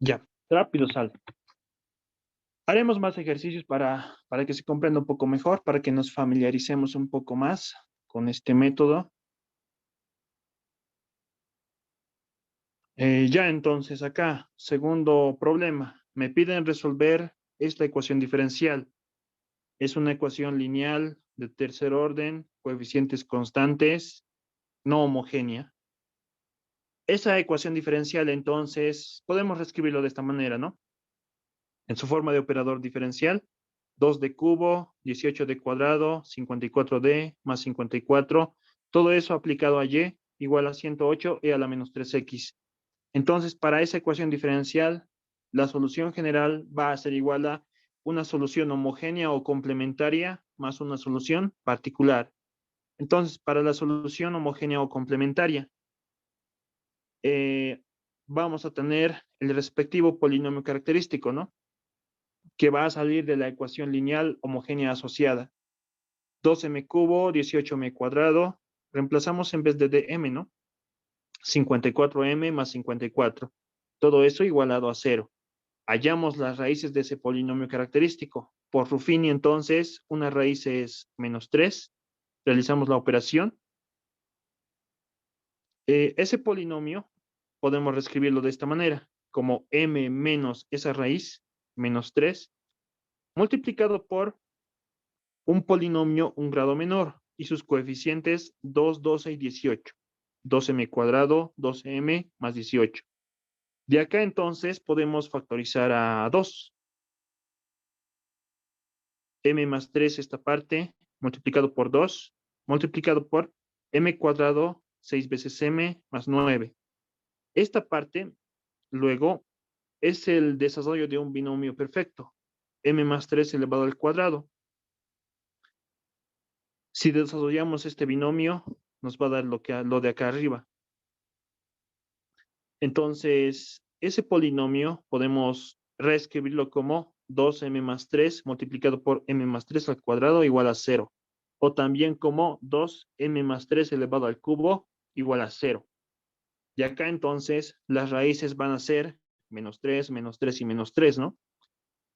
Ya, rápido sal. Haremos más ejercicios para que se comprenda un poco mejor, para que nos familiaricemos un poco más con este método. Ya entonces acá, segundo problema. Me piden resolver esta ecuación diferencial. Es una ecuación lineal de tercer orden, coeficientes constantes, no homogénea. Esa ecuación diferencial, entonces, podemos reescribirlo de esta manera, ¿no? En su forma de operador diferencial, 2d cubo, 18d cuadrado, 54d más 54, todo eso aplicado a y igual a 108 e a la -3x. Entonces, para esa ecuación diferencial, la solución general va a ser igual a una solución homogénea o complementaria más una solución particular. Entonces, para la solución homogénea o complementaria, eh, vamos a tener el respectivo polinomio característico, ¿no? Que va a salir de la ecuación lineal homogénea asociada. 2m cubo, 18m cuadrado, reemplazamos en vez de dm, ¿no? 54m más 54. Todo eso igualado a 0. Hallamos las raíces de ese polinomio característico. Por Ruffini, entonces, una raíz es -3. Realizamos la operación. Ese polinomio podemos reescribirlo de esta manera, como m menos esa raíz, menos 3, multiplicado por un polinomio un grado menor y sus coeficientes 2, 12 y 18. 12m cuadrado, 12m más 18. De acá entonces podemos factorizar a 2. M más 3 esta parte, multiplicado por 2, multiplicado por m cuadrado, 6 veces m más 9. Esta parte, luego, es el desarrollo de un binomio perfecto. M más 3 elevado al cuadrado. Si desarrollamos este binomio, nos va a dar lo de acá arriba. Entonces, ese polinomio podemos reescribirlo como 2m más 3 multiplicado por m más 3 al cuadrado igual a 0. O también como 2m más 3 elevado al cubo igual a 0. Y acá entonces las raíces van a ser menos 3 y menos 3, ¿no?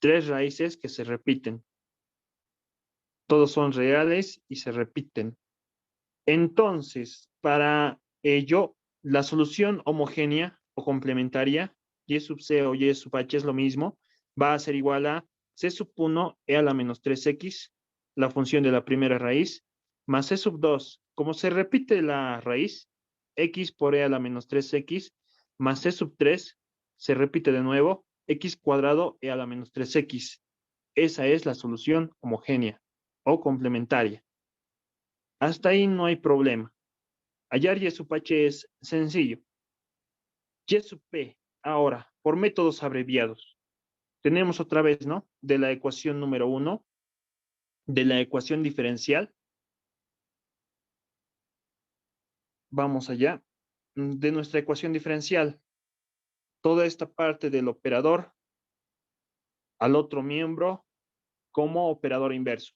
Tres raíces que se repiten. Todos son reales y se repiten. Entonces, para ello, la solución homogénea o complementaria, y sub c o y sub h es lo mismo, va a ser igual a c sub 1 e a la menos 3x, la función de la primera raíz, más c sub 2. Como se repite la raíz, x por e a la menos 3x, más c sub 3, se repite de nuevo, x cuadrado e a la menos 3x. Esa es la solución homogénea o complementaria. Hasta ahí no hay problema. Hallar Y sub H es sencillo. Y sub P, ahora, por métodos abreviados. Tenemos otra vez, ¿no? De la ecuación número 1, de la ecuación diferencial. Vamos allá. De nuestra ecuación diferencial. Toda esta parte del operador al otro miembro como operador inverso.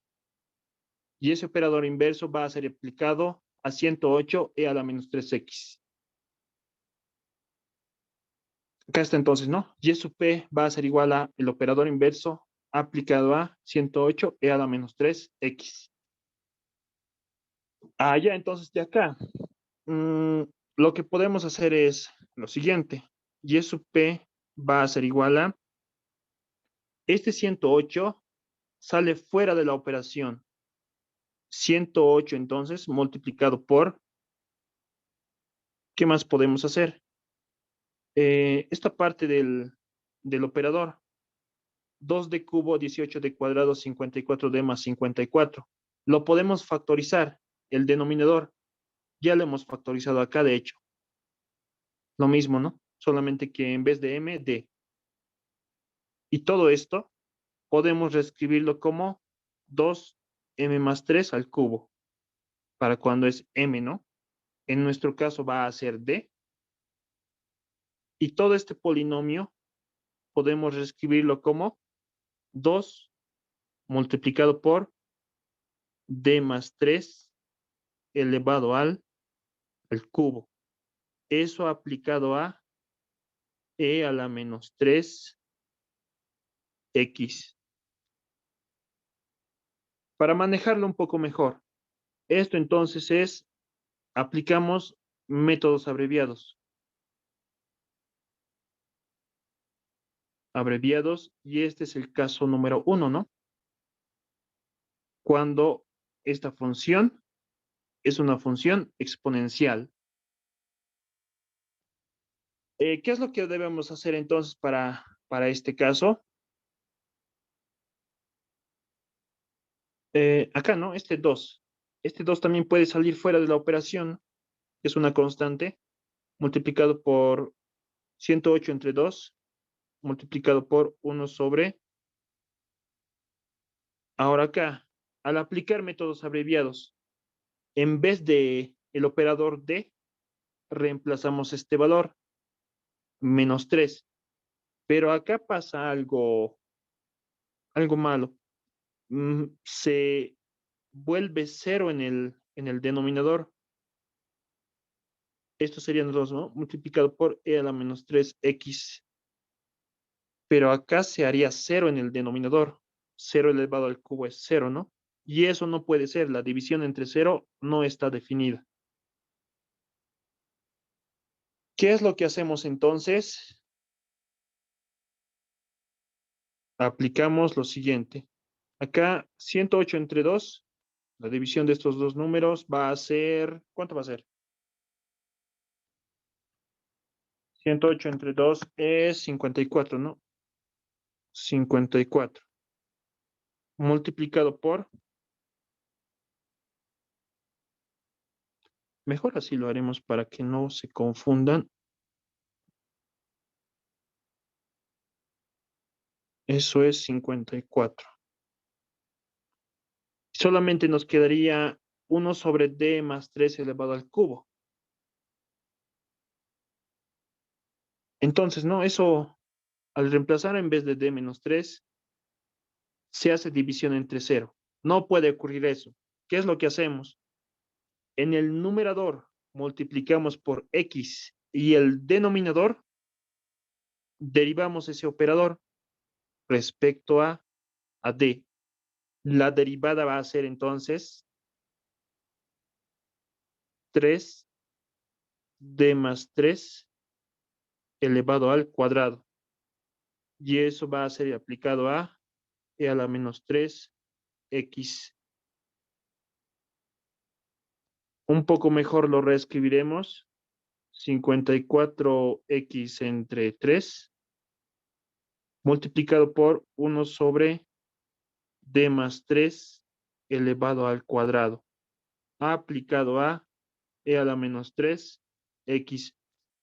Y ese operador inverso va a ser aplicado a 108 e a la menos 3x. Acá está entonces, ¿no? Y sub P va a ser igual a el operador inverso aplicado a 108 e a la menos 3x. Ya, entonces de acá, lo que podemos hacer es lo siguiente. Y sub P va a ser igual a, este 108 sale fuera de la operación. 108 entonces multiplicado por, ¿qué más podemos hacer? Esta parte del operador, 2d cubo, 18d cuadrado, 54d más 54. Lo podemos factorizar, el denominador. Ya lo hemos factorizado acá, de hecho. Lo mismo, ¿no? Solamente que en vez de m, d. Y todo esto podemos reescribirlo como 2m más 3 al cubo, para cuando es m, ¿no? En nuestro caso va a ser d. Y todo este polinomio podemos reescribirlo como 2 multiplicado por d más 3 elevado al cubo. Eso aplicado a e a la menos 3x. Para manejarlo un poco mejor, esto entonces es, aplicamos métodos abreviados. Abreviados, y este es el caso número 1, ¿no? Cuando esta función es una función exponencial. ¿Qué es lo que debemos hacer entonces para este caso? Acá, ¿no? Este 2. Este 2 también puede salir fuera de la operación, que es una constante, multiplicado por 108 entre 2, multiplicado por 1 sobre. Ahora acá, al aplicar métodos abreviados, en vez de el operador d, reemplazamos este valor, menos 3. Pero acá pasa algo malo. Se vuelve 0 en el denominador. Esto serían 2, ¿no? Multiplicado por e a la menos 3x. Pero acá se haría 0 en el denominador. 0 elevado al cubo es 0, ¿no? Y eso no puede ser. La división entre 0 no está definida. ¿Qué es lo que hacemos entonces? Aplicamos lo siguiente. Acá 108 entre 2, la división de estos dos números va a ser, ¿cuánto va a ser? 108 entre 2 es 54, ¿no? 54. Multiplicado por, mejor así lo haremos para que no se confundan. Eso es 54. Solamente nos quedaría 1 sobre d más 3 elevado al cubo. Entonces, ¿no? Eso, al reemplazar en vez de d menos 3, se hace división entre 0. No puede ocurrir eso. ¿Qué es lo que hacemos? En el numerador multiplicamos por x y el denominador derivamos ese operador respecto a d. La derivada va a ser entonces 3d más 3 elevado al cuadrado. Y eso va a ser aplicado a e a la menos 3x. Un poco mejor lo reescribiremos. 54x entre 3 multiplicado por 1 sobre d más 3 elevado al cuadrado, aplicado a e a la menos 3x.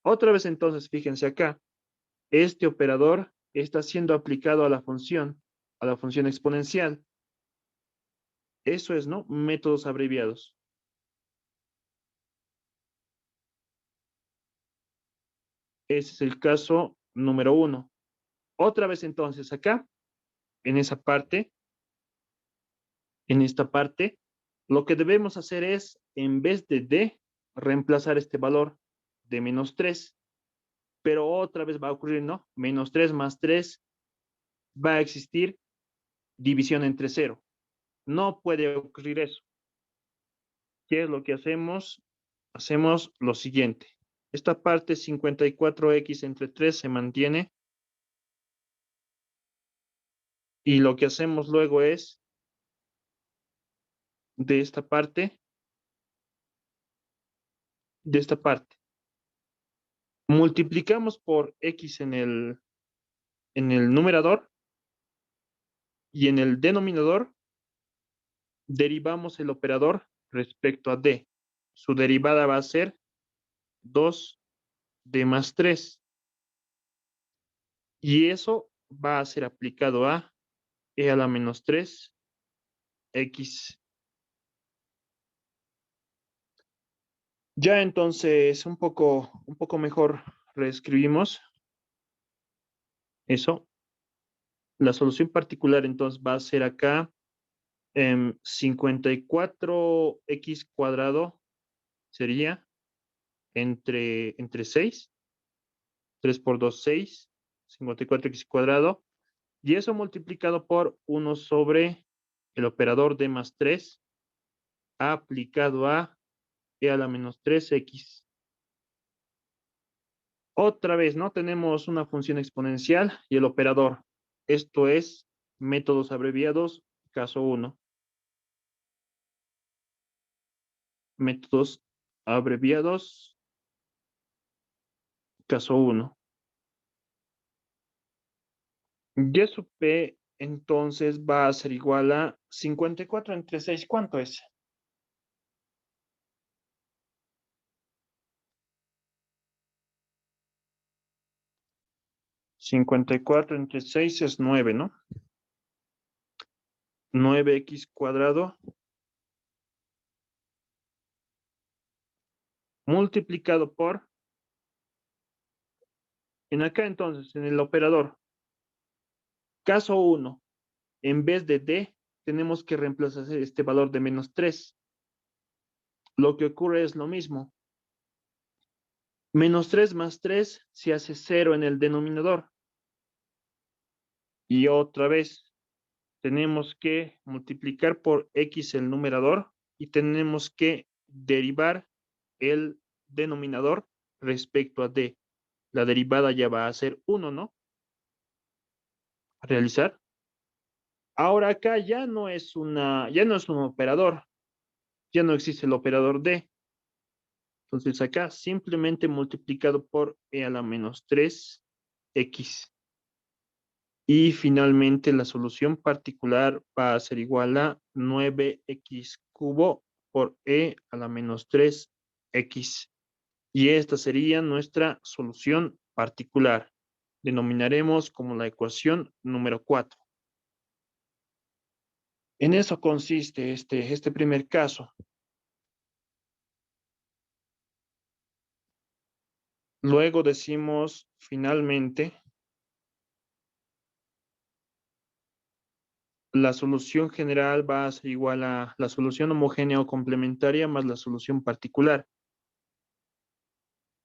Otra vez entonces, fíjense acá, este operador está siendo aplicado a la función exponencial. Eso es, ¿no? Métodos abreviados. Ese es el caso número 1. Otra vez entonces acá, en esa parte, en esta parte, lo que debemos hacer es, en vez de d, reemplazar este valor de menos 3. Pero otra vez va a ocurrir, ¿no? Menos 3 más 3 va a existir división entre 0. No puede ocurrir eso. ¿Qué es lo que hacemos? Hacemos lo siguiente. Esta parte 54x entre 3 se mantiene. Y lo que hacemos luego es, de esta parte, multiplicamos por x en el numerador y en el denominador derivamos el operador respecto a d. Su derivada va a ser 2d más 3. Y eso va a ser aplicado a e a la menos 3x. Ya entonces, un poco mejor reescribimos eso. La solución particular entonces va a ser acá 54x cuadrado sería entre 6, 3 por 2, 6, 54x cuadrado, y eso multiplicado por 1 sobre el operador d más 3 aplicado a e a la menos 3x. Otra vez, ¿no? Tenemos una función exponencial y el operador. Esto es métodos abreviados, caso 1. Métodos abreviados, caso 1. Y su P entonces va a ser igual a 54 entre 6. ¿Cuánto es? 54 entre 6 es 9, ¿no? 9x cuadrado multiplicado por, en acá entonces, en el operador, caso 1, en vez de d, tenemos que reemplazar este valor de menos 3. Lo que ocurre es lo mismo. Menos 3 más 3 se hace 0 en el denominador. Y otra vez, tenemos que multiplicar por x el numerador y tenemos que derivar el denominador respecto a D. La derivada ya va a ser 1, ¿no? A realizar. Ahora acá ya no es un operador, ya no existe el operador D. Entonces acá simplemente multiplicado por e a la menos 3x. Y finalmente la solución particular va a ser igual a 9x cubo por e a la menos 3x. Y esta sería nuestra solución particular. Denominaremos como la ecuación número 4. En eso consiste este primer caso. Luego decimos finalmente la solución general va a ser igual a la solución homogénea o complementaria más la solución particular.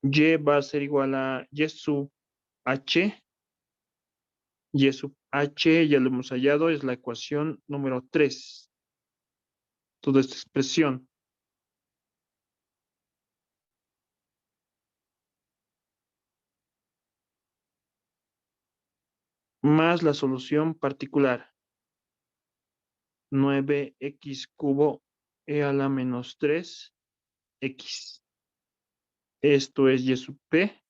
Y va a ser igual a y sub h. Y sub h ya lo hemos hallado, es la ecuación número 3. Toda esta expresión. Más la solución particular. 9x cubo e a la menos 3x. Esto es y sub p.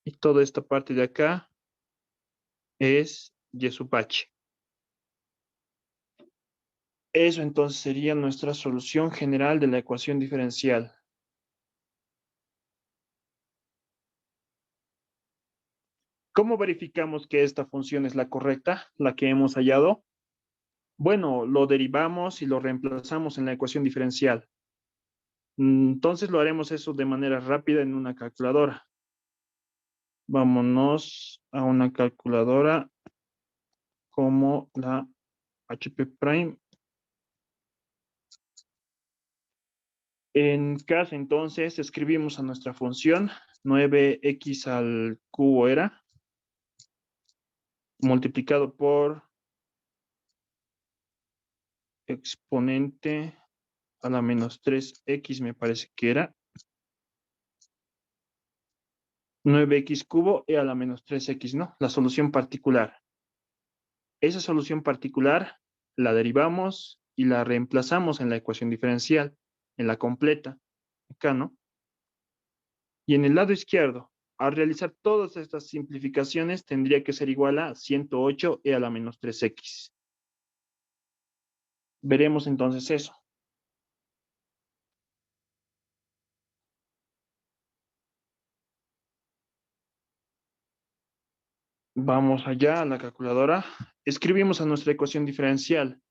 Y toda esta parte de acá es y sub h. Eso entonces sería nuestra solución general de la ecuación diferencial. ¿Cómo verificamos que esta función es la correcta, la que hemos hallado? Bueno, lo derivamos y lo reemplazamos en la ecuación diferencial. Entonces lo haremos eso de manera rápida en una calculadora. Vámonos a una calculadora como la HP Prime. En casa, entonces, escribimos a nuestra función 9x al cubo era multiplicado por exponente a la menos 3x, me parece que era 9x cubo e a la menos 3x, ¿no? La solución particular. Esa solución particular la derivamos y la reemplazamos en la ecuación diferencial, en la completa, acá, ¿no? Y en el lado izquierdo, al realizar todas estas simplificaciones, tendría que ser igual a 108 e a la menos 3x. Veremos entonces eso. Vamos allá a la calculadora. Escribimos a nuestra ecuación diferencial.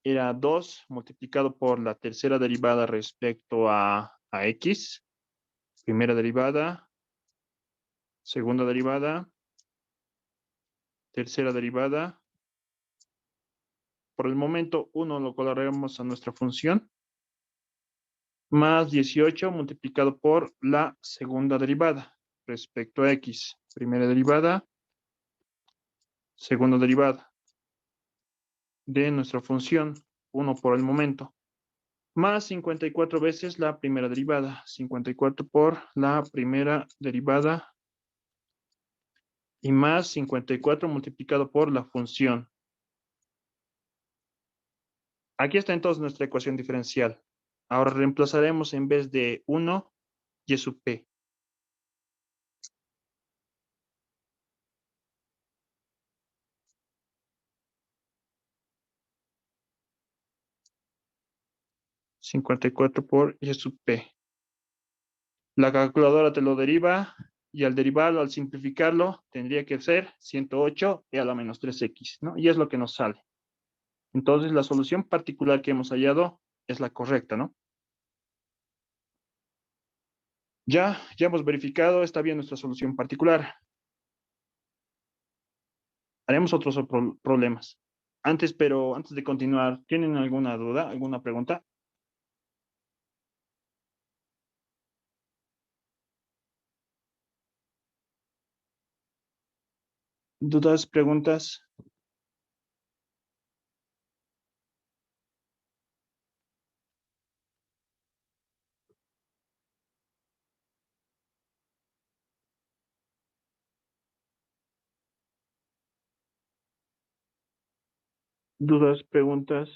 Era 2 multiplicado por la tercera derivada respecto a x. Primera derivada, segunda derivada, tercera derivada. Por el momento, 1 lo colaremos a nuestra función. Más 18 multiplicado por la segunda derivada respecto a x. Primera derivada, segunda derivada de nuestra función. 1 por el momento. Más 54 veces la primera derivada. 54 por la primera derivada. Y más 54 multiplicado por la función. Aquí está entonces nuestra ecuación diferencial. Ahora reemplazaremos en vez de 1, y sub p. $54 por y sub p. La calculadora te lo deriva y al derivarlo, al simplificarlo, tendría que ser 108 e a la menos 3x, ¿no? Y es lo que nos sale. Entonces, la solución particular que hemos hallado es la correcta, ¿no? Ya hemos verificado, está bien nuestra solución particular. Haremos otros problemas. Pero antes de continuar, ¿tienen alguna duda, alguna pregunta? ¿Dudas, preguntas? ¿Dudas, preguntas?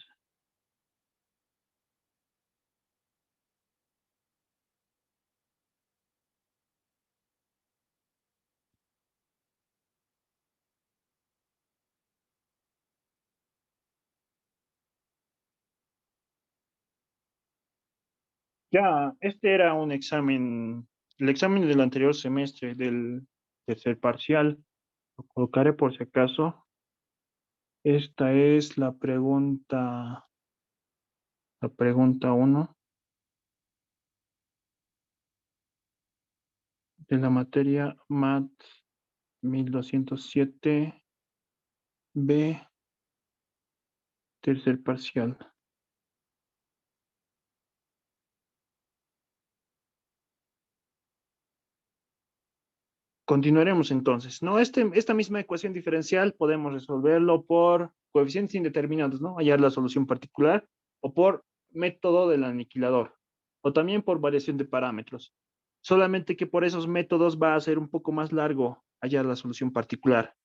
Ya, este era un examen, el examen del anterior semestre del tercer parcial. Lo colocaré por si acaso. Esta es la pregunta uno de la materia MAT 1207 B, tercer parcial. Continuaremos entonces, ¿no? Esta misma ecuación diferencial podemos resolverlo por coeficientes indeterminados, ¿no? Hallar la solución particular o por método del aniquilador o también por variación de parámetros. Solamente que por esos métodos va a ser un poco más largo hallar la solución particular,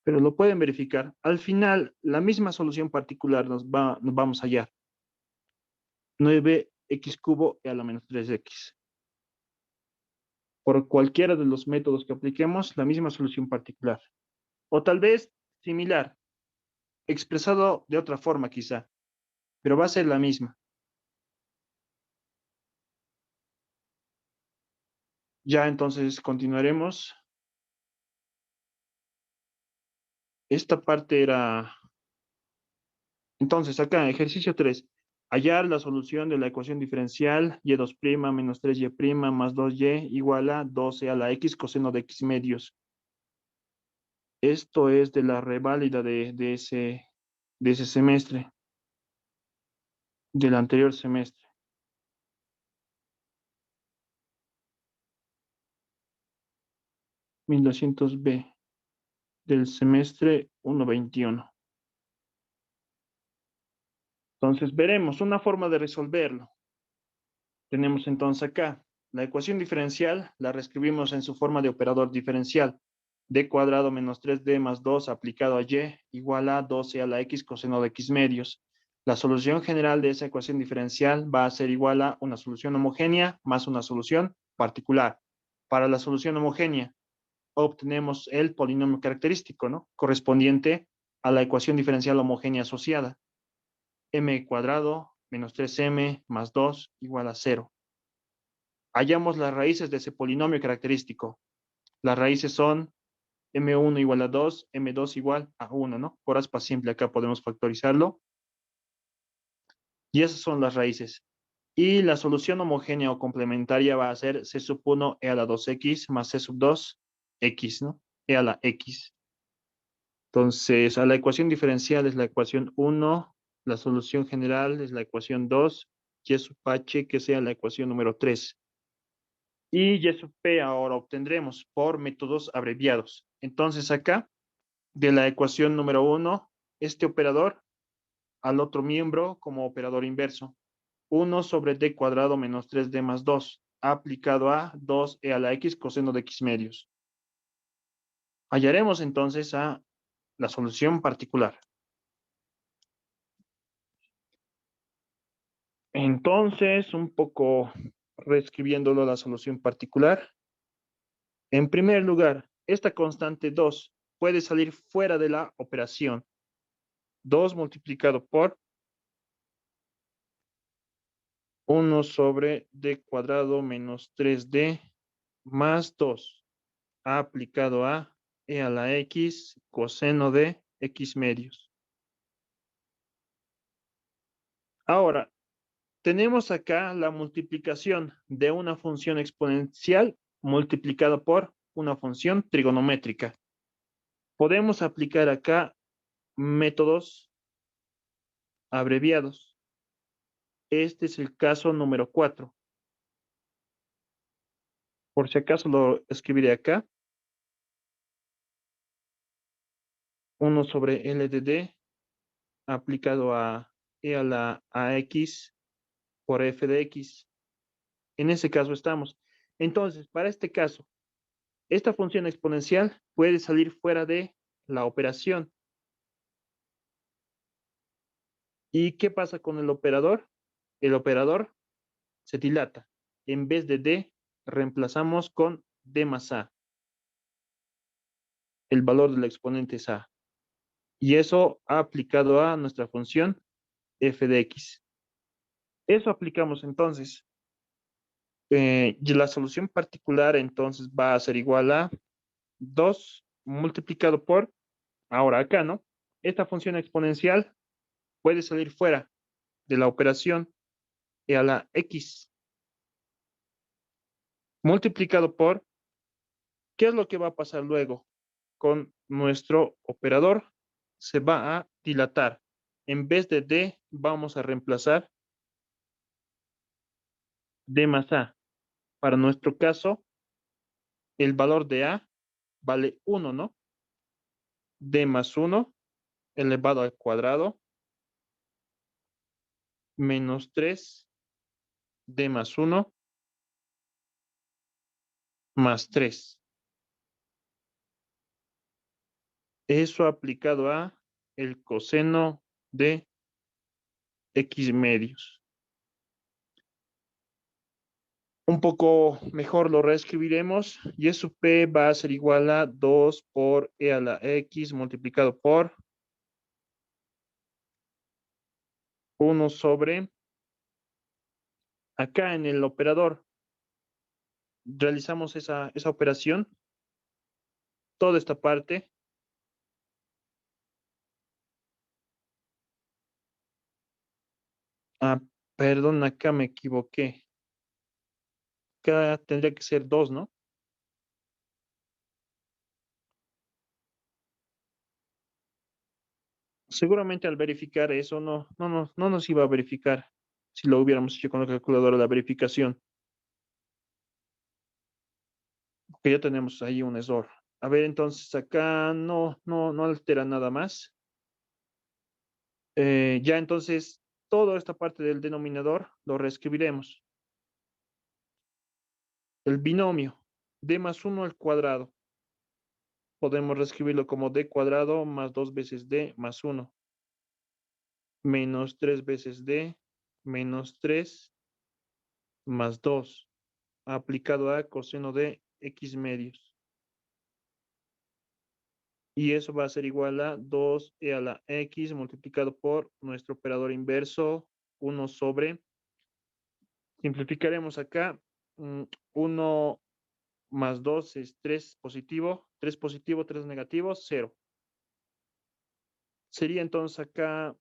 pero lo pueden verificar. Al final, la misma solución particular nos vamos a hallar 9x cubo e a la menos 3x. Por cualquiera de los métodos que apliquemos, la misma solución particular. O tal vez similar, expresado de otra forma quizá, pero va a ser la misma. Ya entonces continuaremos. Esta parte era, entonces acá, ejercicio 3. Hallar la solución de la ecuación diferencial y2' menos 3y' más 2y igual a 12 a la x coseno de x medios. Esto es de la reválida de ese semestre, del anterior semestre. 1200B del semestre 1/21. Entonces veremos una forma de resolverlo. Tenemos entonces acá la ecuación diferencial, la reescribimos en su forma de operador diferencial. D cuadrado menos 3D más 2 aplicado a Y igual a 12 a la X coseno de X medios. La solución general de esa ecuación diferencial va a ser igual a una solución homogénea más una solución particular. Para la solución homogénea obtenemos el polinomio característico, ¿no? Correspondiente a la ecuación diferencial homogénea asociada. M cuadrado menos 3M más 2 igual a 0. Hallamos las raíces de ese polinomio característico. Las raíces son M1 igual a 2, M2 igual a 1, ¿no? Por aspa simple acá podemos factorizarlo. Y esas son las raíces. Y la solución homogénea o complementaria va a ser C sub 1 e a la 2x más C sub 2 x, ¿no? E a la x. Entonces, a la ecuación diferencial es la ecuación 1, la solución general es la ecuación 2, y sub h que sea la ecuación número 3. Y Y sub P ahora obtendremos por métodos abreviados. Entonces acá, de la ecuación número 1, este operador al otro miembro como operador inverso. 1 sobre D cuadrado menos 3D más 2, aplicado a 2e a la x coseno de x medios. Hallaremos entonces a la solución particular. Entonces, un poco reescribiéndolo la solución particular. En primer lugar, esta constante 2 puede salir fuera de la operación. 2 multiplicado por 1 sobre D cuadrado menos 3D más 2 aplicado a e a la x coseno de x medios. Ahora, tenemos acá la multiplicación de una función exponencial multiplicada por una función trigonométrica. Podemos aplicar acá métodos abreviados. Este es el caso número 4. Por si acaso lo escribiré acá. 1 sobre L de D aplicado a E a la AX por F de X. En ese caso estamos. Entonces, para este caso, esta función exponencial puede salir fuera de la operación. ¿Y qué pasa con el operador? El operador se dilata. En vez de D, reemplazamos con D más A. El valor del exponente es A. Y eso ha aplicado a nuestra función f de x. Eso aplicamos entonces. Y la solución particular entonces va a ser igual a 2 multiplicado por, ahora acá, ¿no? Esta función exponencial puede salir fuera de la operación e a la x multiplicado por, ¿qué es lo que va a pasar luego? Con nuestro operador se va a dilatar. En vez de D, vamos a reemplazar D más A. Para nuestro caso, el valor de A vale 1, ¿no? D más 1 elevado al cuadrado menos 3 D más 1 más 3. Eso aplicado a el coseno de x medios. Un poco mejor lo reescribiremos y eso p va a ser igual a 2 por e a la x multiplicado por 1 sobre, acá en el operador, realizamos esa operación, toda esta parte, ah, perdón, acá me equivoqué, acá tendría que ser 2, ¿no? Seguramente al verificar eso no nos iba a verificar si lo hubiéramos hecho con la calculadora de la verificación, porque ya tenemos ahí un error. A ver, entonces acá no altera nada más. Ya entonces, toda esta parte del denominador lo reescribiremos. El binomio d más 1 al cuadrado. Podemos reescribirlo como d cuadrado más 2 veces d más 1 menos 3 veces d menos 3 más 2 aplicado a coseno de x medios. Y eso va a ser igual a 2e a la x multiplicado por nuestro operador inverso, 1 sobre, simplificaremos acá, 1 más 2 es 3 positivo, 3 negativo, 0. Sería entonces acá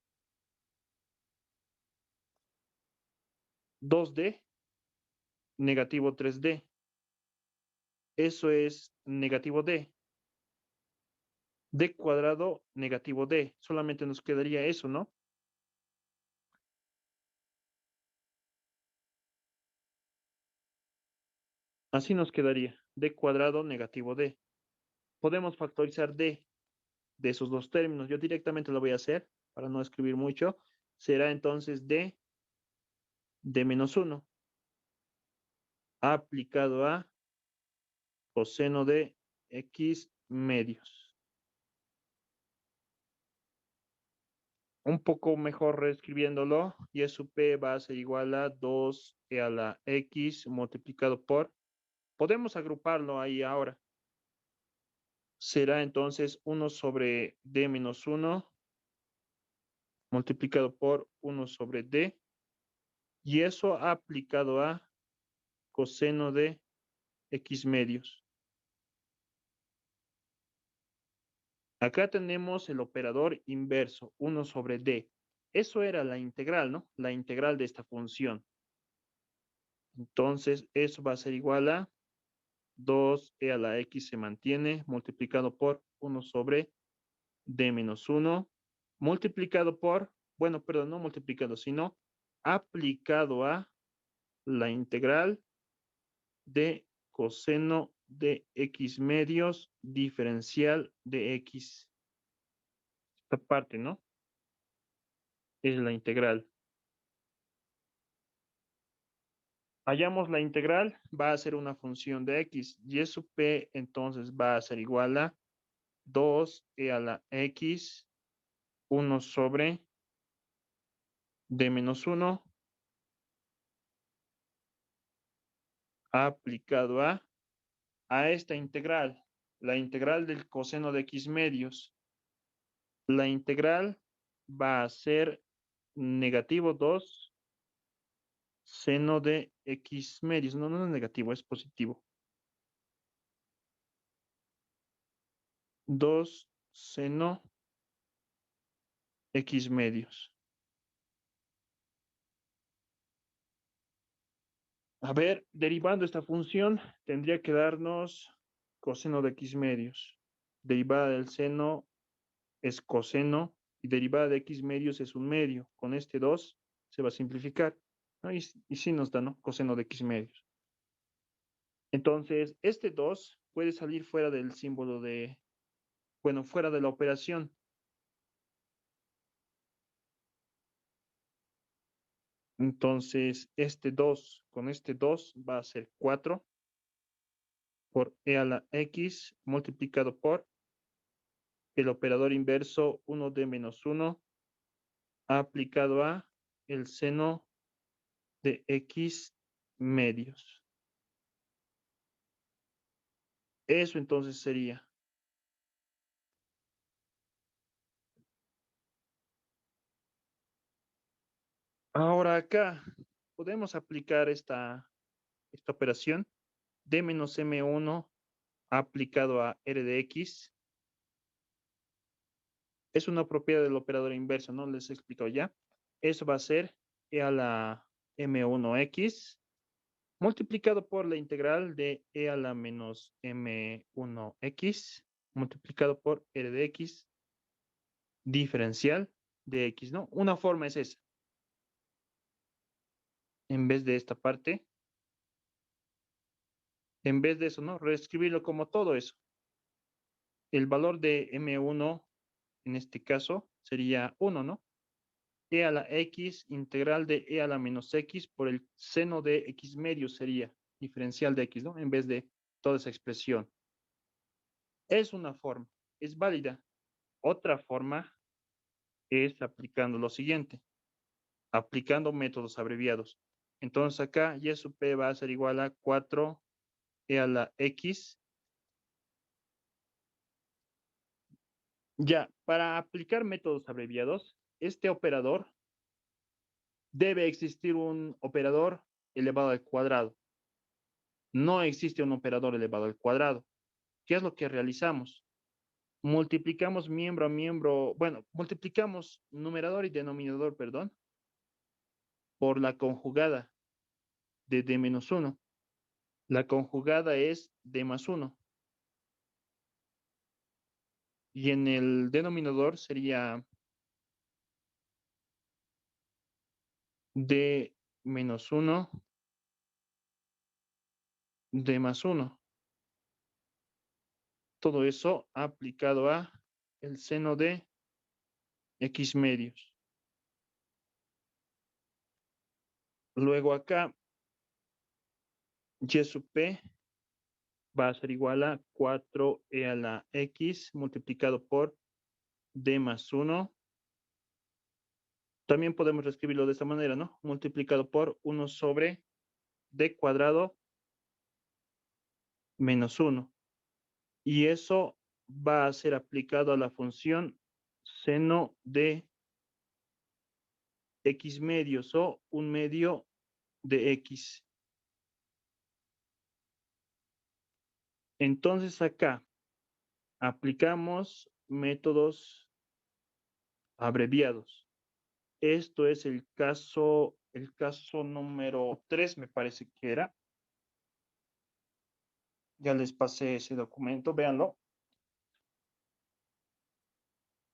2D, negativo 3D. Eso es negativo D. D cuadrado, negativo D. Solamente nos quedaría eso, ¿no? Así nos quedaría. D cuadrado, negativo D. Podemos factorizar D de esos dos términos. Yo directamente lo voy a hacer para no escribir mucho. Será entonces D menos 1 aplicado a coseno de X medios. Un poco mejor reescribiéndolo, y eso P va a ser igual a 2e a la X multiplicado por, podemos agruparlo ahí ahora. Será entonces 1 sobre D menos 1 multiplicado por 1 sobre D, y eso aplicado a coseno de X medios. Acá tenemos el operador inverso, 1 sobre D. Eso era la integral, ¿no? La integral de esta función. Entonces, eso va a ser igual a 2e a la x se mantiene, multiplicado por 1 sobre d menos 1, multiplicado por, bueno, perdón, no multiplicado, sino aplicado a la integral de coseno de x medios diferencial de x. Esta parte, ¿no? Es la integral. Hallamos la integral, va a ser una función de x, y eso p entonces va a ser igual a 2e a la x, 1 sobre de menos 1 aplicado a esta integral, la integral del coseno de x medios. La integral va a ser negativo 2 seno de x medios. No, no es negativo, es positivo. 2 seno x medios. A ver, derivando esta función, tendría que darnos coseno de x medios. Derivada del seno es coseno y derivada de x medios es un medio. Con este 2 se va a simplificar, ¿no? Y sí nos da, ¿no? Coseno de x medios. Entonces, este 2 puede salir fuera del símbolo de, bueno, fuera de la operación. Entonces, este 2 con este 2 va a ser 4 por e a la x multiplicado por el operador inverso 1d menos 1 aplicado a el seno de x medios. Eso entonces sería. Ahora acá podemos aplicar esta operación d menos m1 aplicado a r de x. Es una propiedad del operador inverso, ¿no? Les he explicado ya. Eso va a ser e a la m1x multiplicado por la integral de e a la menos m1x multiplicado por r de x diferencial de x, ¿no? Una forma es esa. En vez de esta parte, en vez de eso, ¿no? Reescribirlo como todo eso. El valor de m1 en este caso sería 1, ¿no? E a la x integral de e a la menos x por el seno de x medio sería diferencial de x, ¿no? En vez de toda esa expresión. Es una forma, es válida. Otra forma es aplicando lo siguiente, aplicando métodos abreviados. Entonces acá y sub p va a ser igual a 4 e a la x. Ya, para aplicar métodos abreviados, este operador debe existir un operador elevado al cuadrado. No existe un operador elevado al cuadrado. ¿Qué es lo que realizamos? Multiplicamos miembro a miembro, bueno, multiplicamos numerador y denominador, perdón, por la conjugada de d menos 1. La conjugada es d más 1. Y en el denominador sería d menos 1, d más 1. Todo eso aplicado a el seno de x medios. Luego acá, y sub p va a ser igual a 4e a la x multiplicado por d más 1. También podemos reescribirlo de esta manera, ¿no? Multiplicado por 1 sobre d cuadrado menos 1. Y eso va a ser aplicado a la función seno de x medios o un medio de x. Entonces acá aplicamos métodos abreviados. Esto es el caso número 3, me parece que era. Ya les pasé ese documento, véanlo.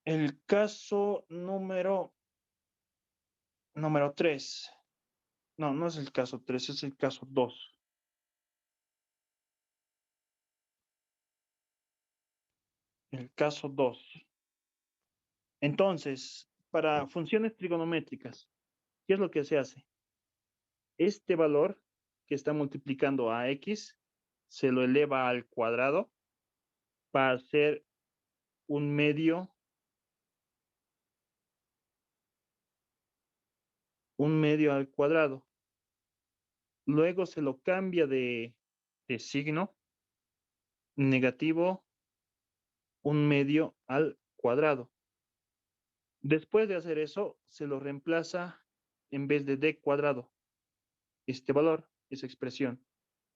El caso número 3. No, no es el caso 3, es el caso 2. El caso 2. Entonces, para funciones trigonométricas, ¿qué es lo que se hace? Este valor que está multiplicando a x se lo eleva al cuadrado para hacer un medio un medio al cuadrado. Luego se lo cambia de signo, negativo, un medio al cuadrado. Después de hacer eso, se lo reemplaza en vez de d cuadrado, este valor, esa expresión,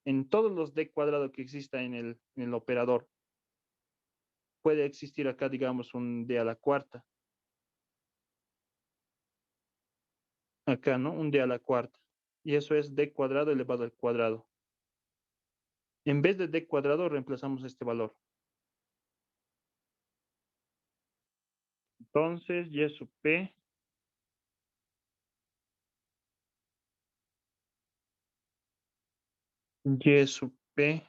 en todos los d cuadrado que exista en el operador. Puede existir acá, digamos, un d a la cuarta. Acá, ¿no? Un d a la cuarta. Y eso es d cuadrado elevado al cuadrado. En vez de d cuadrado, reemplazamos este valor. Entonces, y sub p y sub p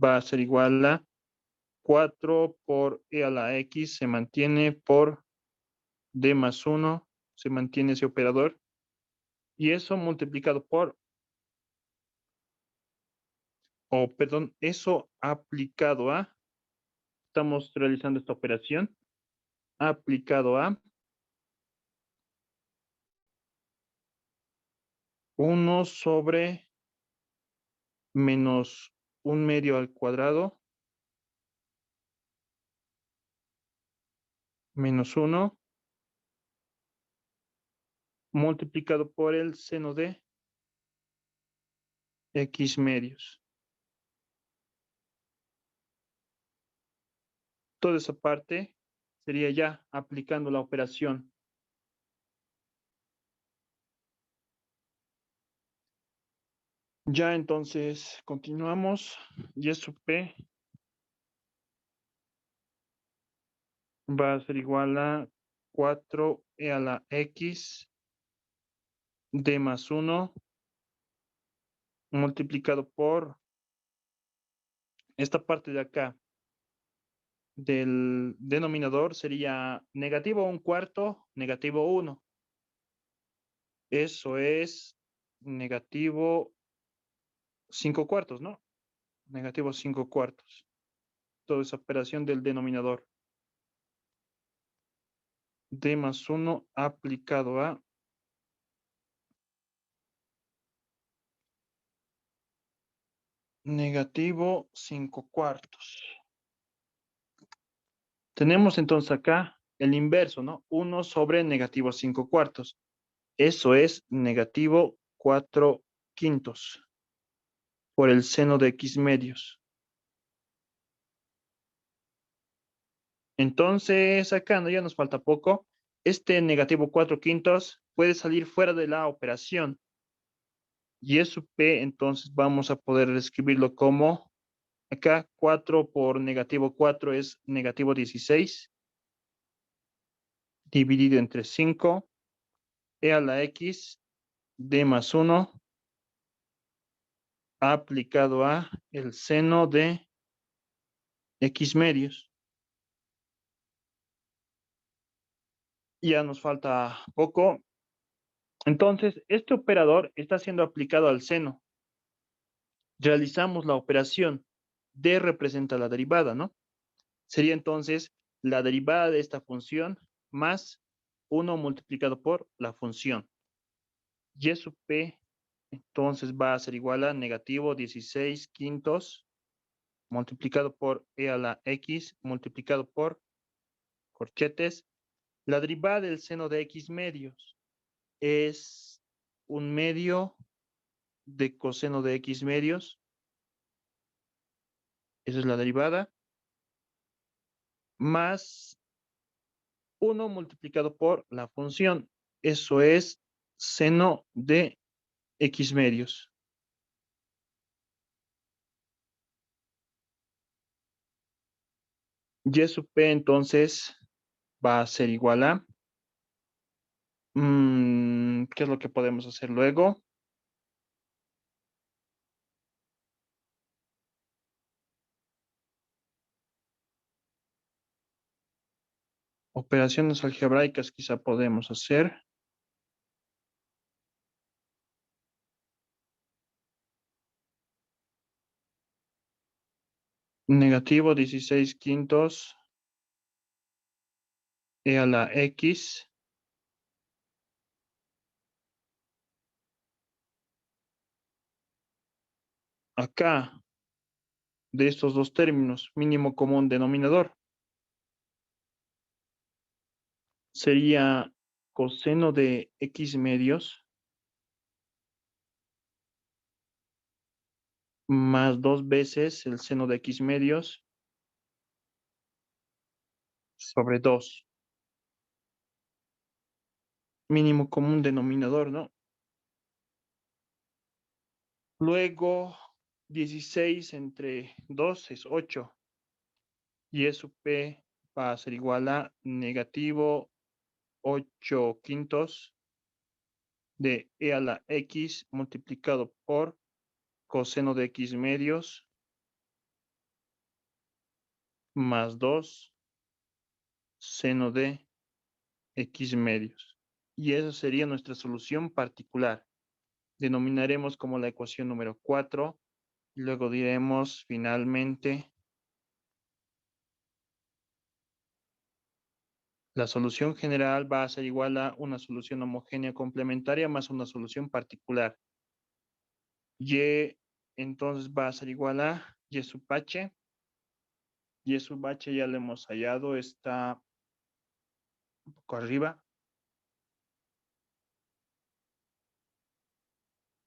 va a ser igual a 4 por e a la x, se mantiene por d más 1, se mantiene ese operador, y eso multiplicado por, o perdón, eso aplicado a, estamos realizando esta operación, aplicado a 1 sobre menos un medio al cuadrado, menos 1, multiplicado por el seno de x medios. Toda esa parte sería ya aplicando la operación. Ya entonces continuamos. Y sub p va a ser igual a 4e a la x d más 1 multiplicado por esta parte de acá del denominador sería negativo un cuarto, negativo 1. Eso es negativo 5 cuartos, ¿no? Negativo 5 cuartos. Toda esa operación del denominador. D más 1 aplicado a negativo 5 cuartos. Tenemos entonces acá el inverso, ¿no? 1 sobre negativo 5 cuartos. Eso es negativo 4 quintos por el seno de x medios. Entonces, acá no ya nos falta poco. Este negativo 4 quintos puede salir fuera de la operación. Y eso p, entonces vamos a poder escribirlo como, acá 4 por negativo 4 es negativo 16, dividido entre 5, e a la x, d más 1, aplicado a el seno de x medios. Ya nos falta poco. Entonces, este operador está siendo aplicado al seno. Realizamos la operación. D representa la derivada, ¿no? Sería entonces la derivada de esta función más 1 multiplicado por la función. Y sub p, entonces va a ser igual a negativo 16 quintos multiplicado por e a la x multiplicado por corchetes. La derivada del seno de x medios es un medio de coseno de x medios. Esa es la derivada. Más 1 multiplicado por la función. Eso es seno de x medios. Y sub p entonces va a ser igual a, ¿qué es lo que podemos hacer luego? Operaciones algebraicas quizá podemos hacer. Negativo 16 quintos e a la x acá, de estos dos términos, mínimo común denominador, sería coseno de x medios más 2 veces el seno de x medios sobre 2. Mínimo común denominador, ¿no? Luego, 16 entre 2 es 8. Y eso P va a ser igual a negativo 8 quintos de e a la x multiplicado por coseno de x medios más 2 seno de x medios. Y esa sería nuestra solución particular. Denominaremos como la ecuación número 4. Y luego diremos finalmente la solución general va a ser igual a una solución homogénea complementaria más una solución particular. Y entonces va a ser igual a y sub h. Y sub h ya lo hemos hallado, está un poco arriba.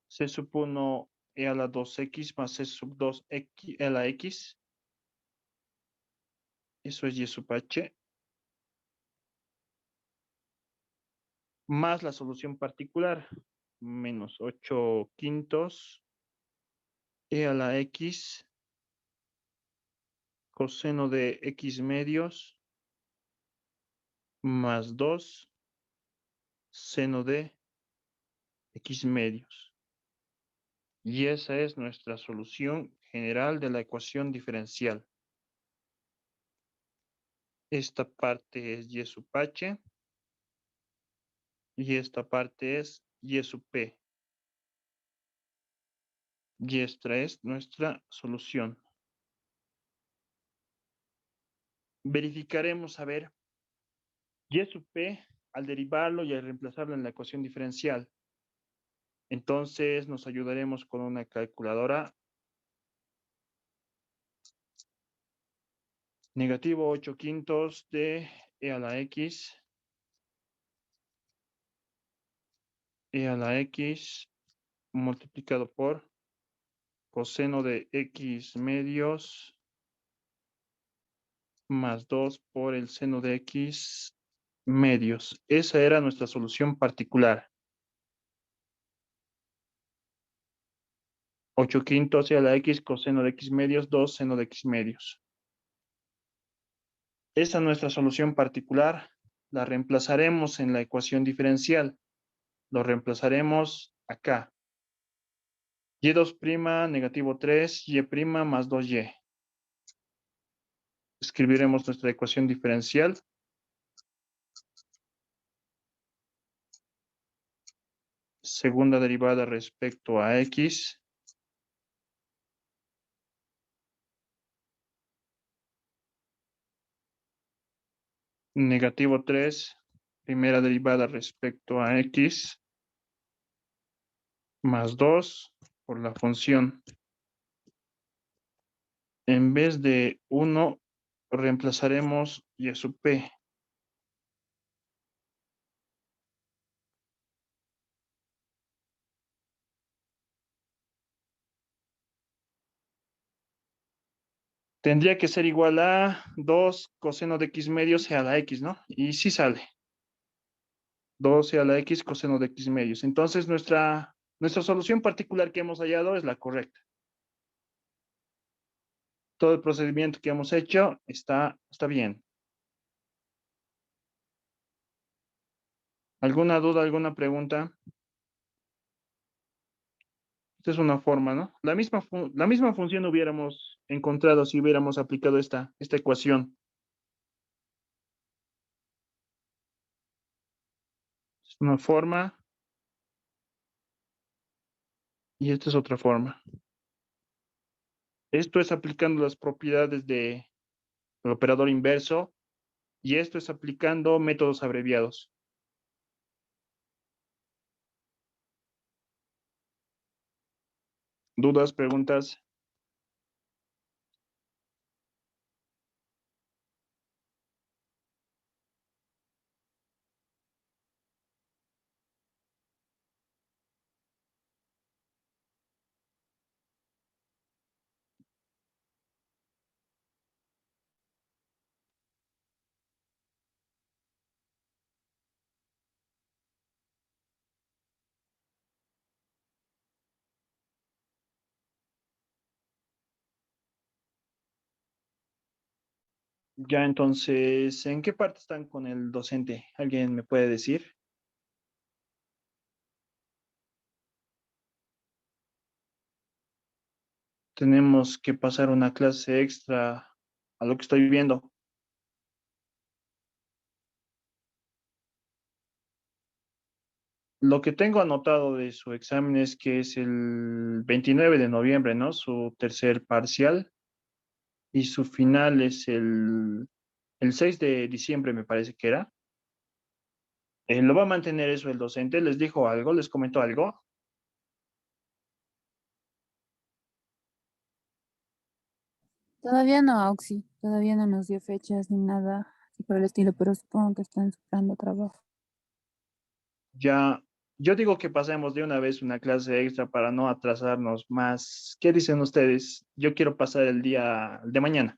C sub 1 e a la 2x más C sub 2 x, e a la x. Eso es y sub h. Más la solución particular. Menos 8 quintos e a la x coseno de x medios más 2 seno de x medios. Y esa es nuestra solución general de la ecuación diferencial. Esta parte es y sub h y esta parte es y sub p. Y esta es nuestra solución. Verificaremos a ver y sub p al derivarlo y al reemplazarlo en la ecuación diferencial. Entonces nos ayudaremos con una calculadora. Negativo 8 quintos de e a la x. E a la x multiplicado por coseno de x medios más 2 por el seno de x medios. Esa era nuestra solución particular. 8 quintos e a la x coseno de x medios, 2 seno de x medios. Esa es nuestra solución particular. La reemplazaremos en la ecuación diferencial. Lo reemplazaremos acá. y2' negativo 3, y' más 2y. Escribiremos nuestra ecuación diferencial. Segunda derivada respecto a x. Negativo 3, primera derivada respecto a x, más 2 por la función. En vez de 1, reemplazaremos y sub p. Tendría que ser igual a 2 coseno de x medios e a la x, ¿no? Y sí sale. 2 e a la x coseno de x medios. Entonces nuestra solución particular que hemos hallado es la correcta. Todo el procedimiento que hemos hecho está bien. ¿Alguna duda, alguna pregunta? Esta es una forma, ¿no? La misma función hubiéramos encontrado si hubiéramos aplicado esta ecuación. Es una forma y esta es otra forma. Esto es aplicando las propiedades del operador inverso y esto es aplicando métodos abreviados. ¿Dudas, preguntas? Ya, entonces, ¿en qué parte están con el docente? ¿Alguien me puede decir? Tenemos que pasar una clase extra a lo que estoy viendo. Lo que tengo anotado de su examen es que es el 29 de noviembre, ¿no? Su tercer parcial y su final es el 6 de diciembre, me parece que era. ¿Lo va a mantener eso el docente? ¿Les dijo algo? ¿Les comentó algo? Todavía no, Auxi, todavía no nos dio fechas ni nada así por el estilo, pero supongo que están superando trabajo. Ya, yo digo que pasemos de una vez una clase extra para no atrasarnos más. ¿Qué dicen ustedes? Yo quiero pasar el día de mañana.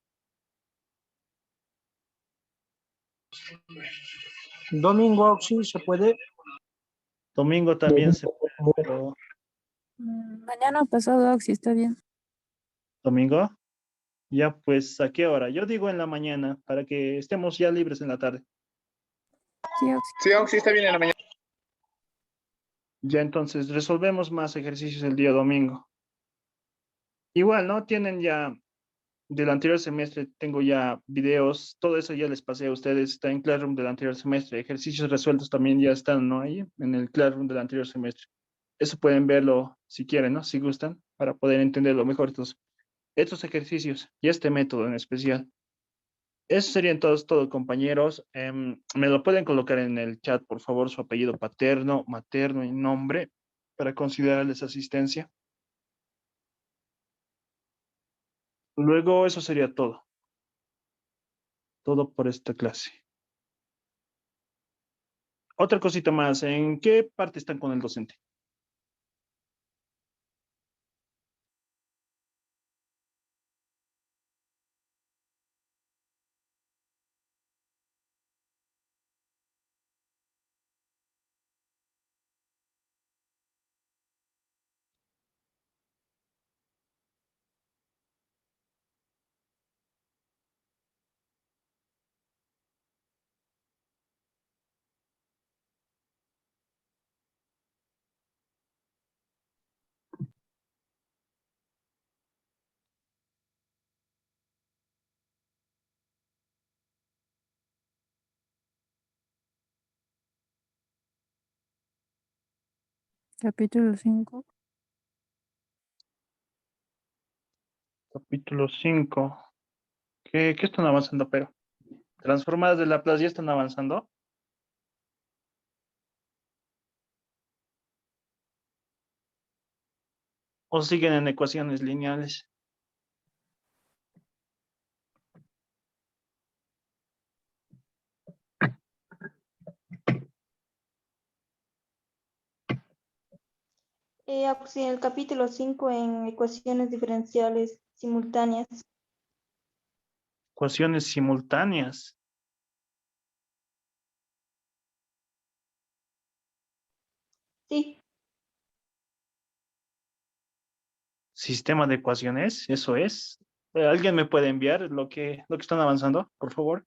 Domingo, sí, se puede. Domingo también se puede, pero Mañana o pasado, Auxi, está bien. domingo, ya pues, ¿a qué hora? Yo digo en la mañana para que estemos ya libres en la tarde. Sí, Auxi. Sí, sí, está bien en la mañana. Ya entonces resolvemos más ejercicios el día domingo. Igual, ¿no? Tienen ya del anterior semestre, tengo ya videos, todo eso ya les pasé a ustedes, está en Classroom del anterior semestre. Ejercicios resueltos también ya están, ¿no? Ahí en el Classroom del anterior semestre. Eso pueden verlo si quieren, ¿no? Si gustan, para poder entenderlo mejor estos ejercicios y este método en especial. Eso serían todos, compañeros. Me lo pueden colocar en el chat, por favor, su apellido paterno, materno y nombre para considerarles asistencia. Luego, eso sería todo por esta clase. Otra cosita más, ¿en qué parte están con el docente? Capítulo 5. Capítulo 5. ¿Qué están avanzando, pero? ¿Transformadas de Laplace ya están avanzando? ¿O siguen en ecuaciones lineales? En el capítulo 5 en ecuaciones diferenciales simultáneas. Ecuaciones simultáneas. Sí, Sistema de ecuaciones, eso es. ¿Alguien me puede enviar lo que están avanzando, por favor?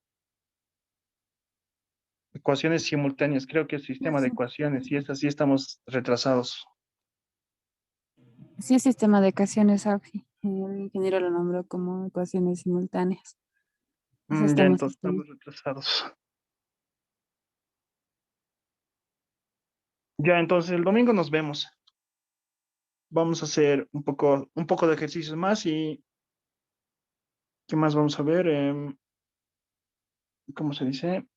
Ecuaciones simultáneas, creo que es sistema de ecuaciones, y es así estamos retrasados. Sí, sistema de ecuaciones, Auxi. El ingeniero lo nombró como ecuaciones simultáneas. Eso Ya estamos entonces haciendo. estamos retrasados. Ya entonces el domingo nos vemos. Vamos a hacer un poco de ejercicios más y ¿qué más vamos a ver? ¿Cómo se dice?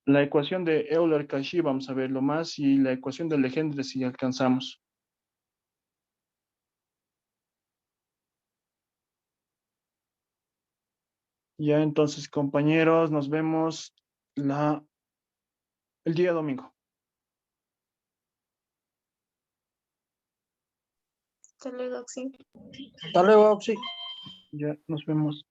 La ecuación de Euler-Cauchy vamos a verlo más y la ecuación de Legendre si alcanzamos. Ya entonces, compañeros, nos vemos el día domingo. Hasta luego, Oxy. Hasta luego, Oxy. Ya nos vemos.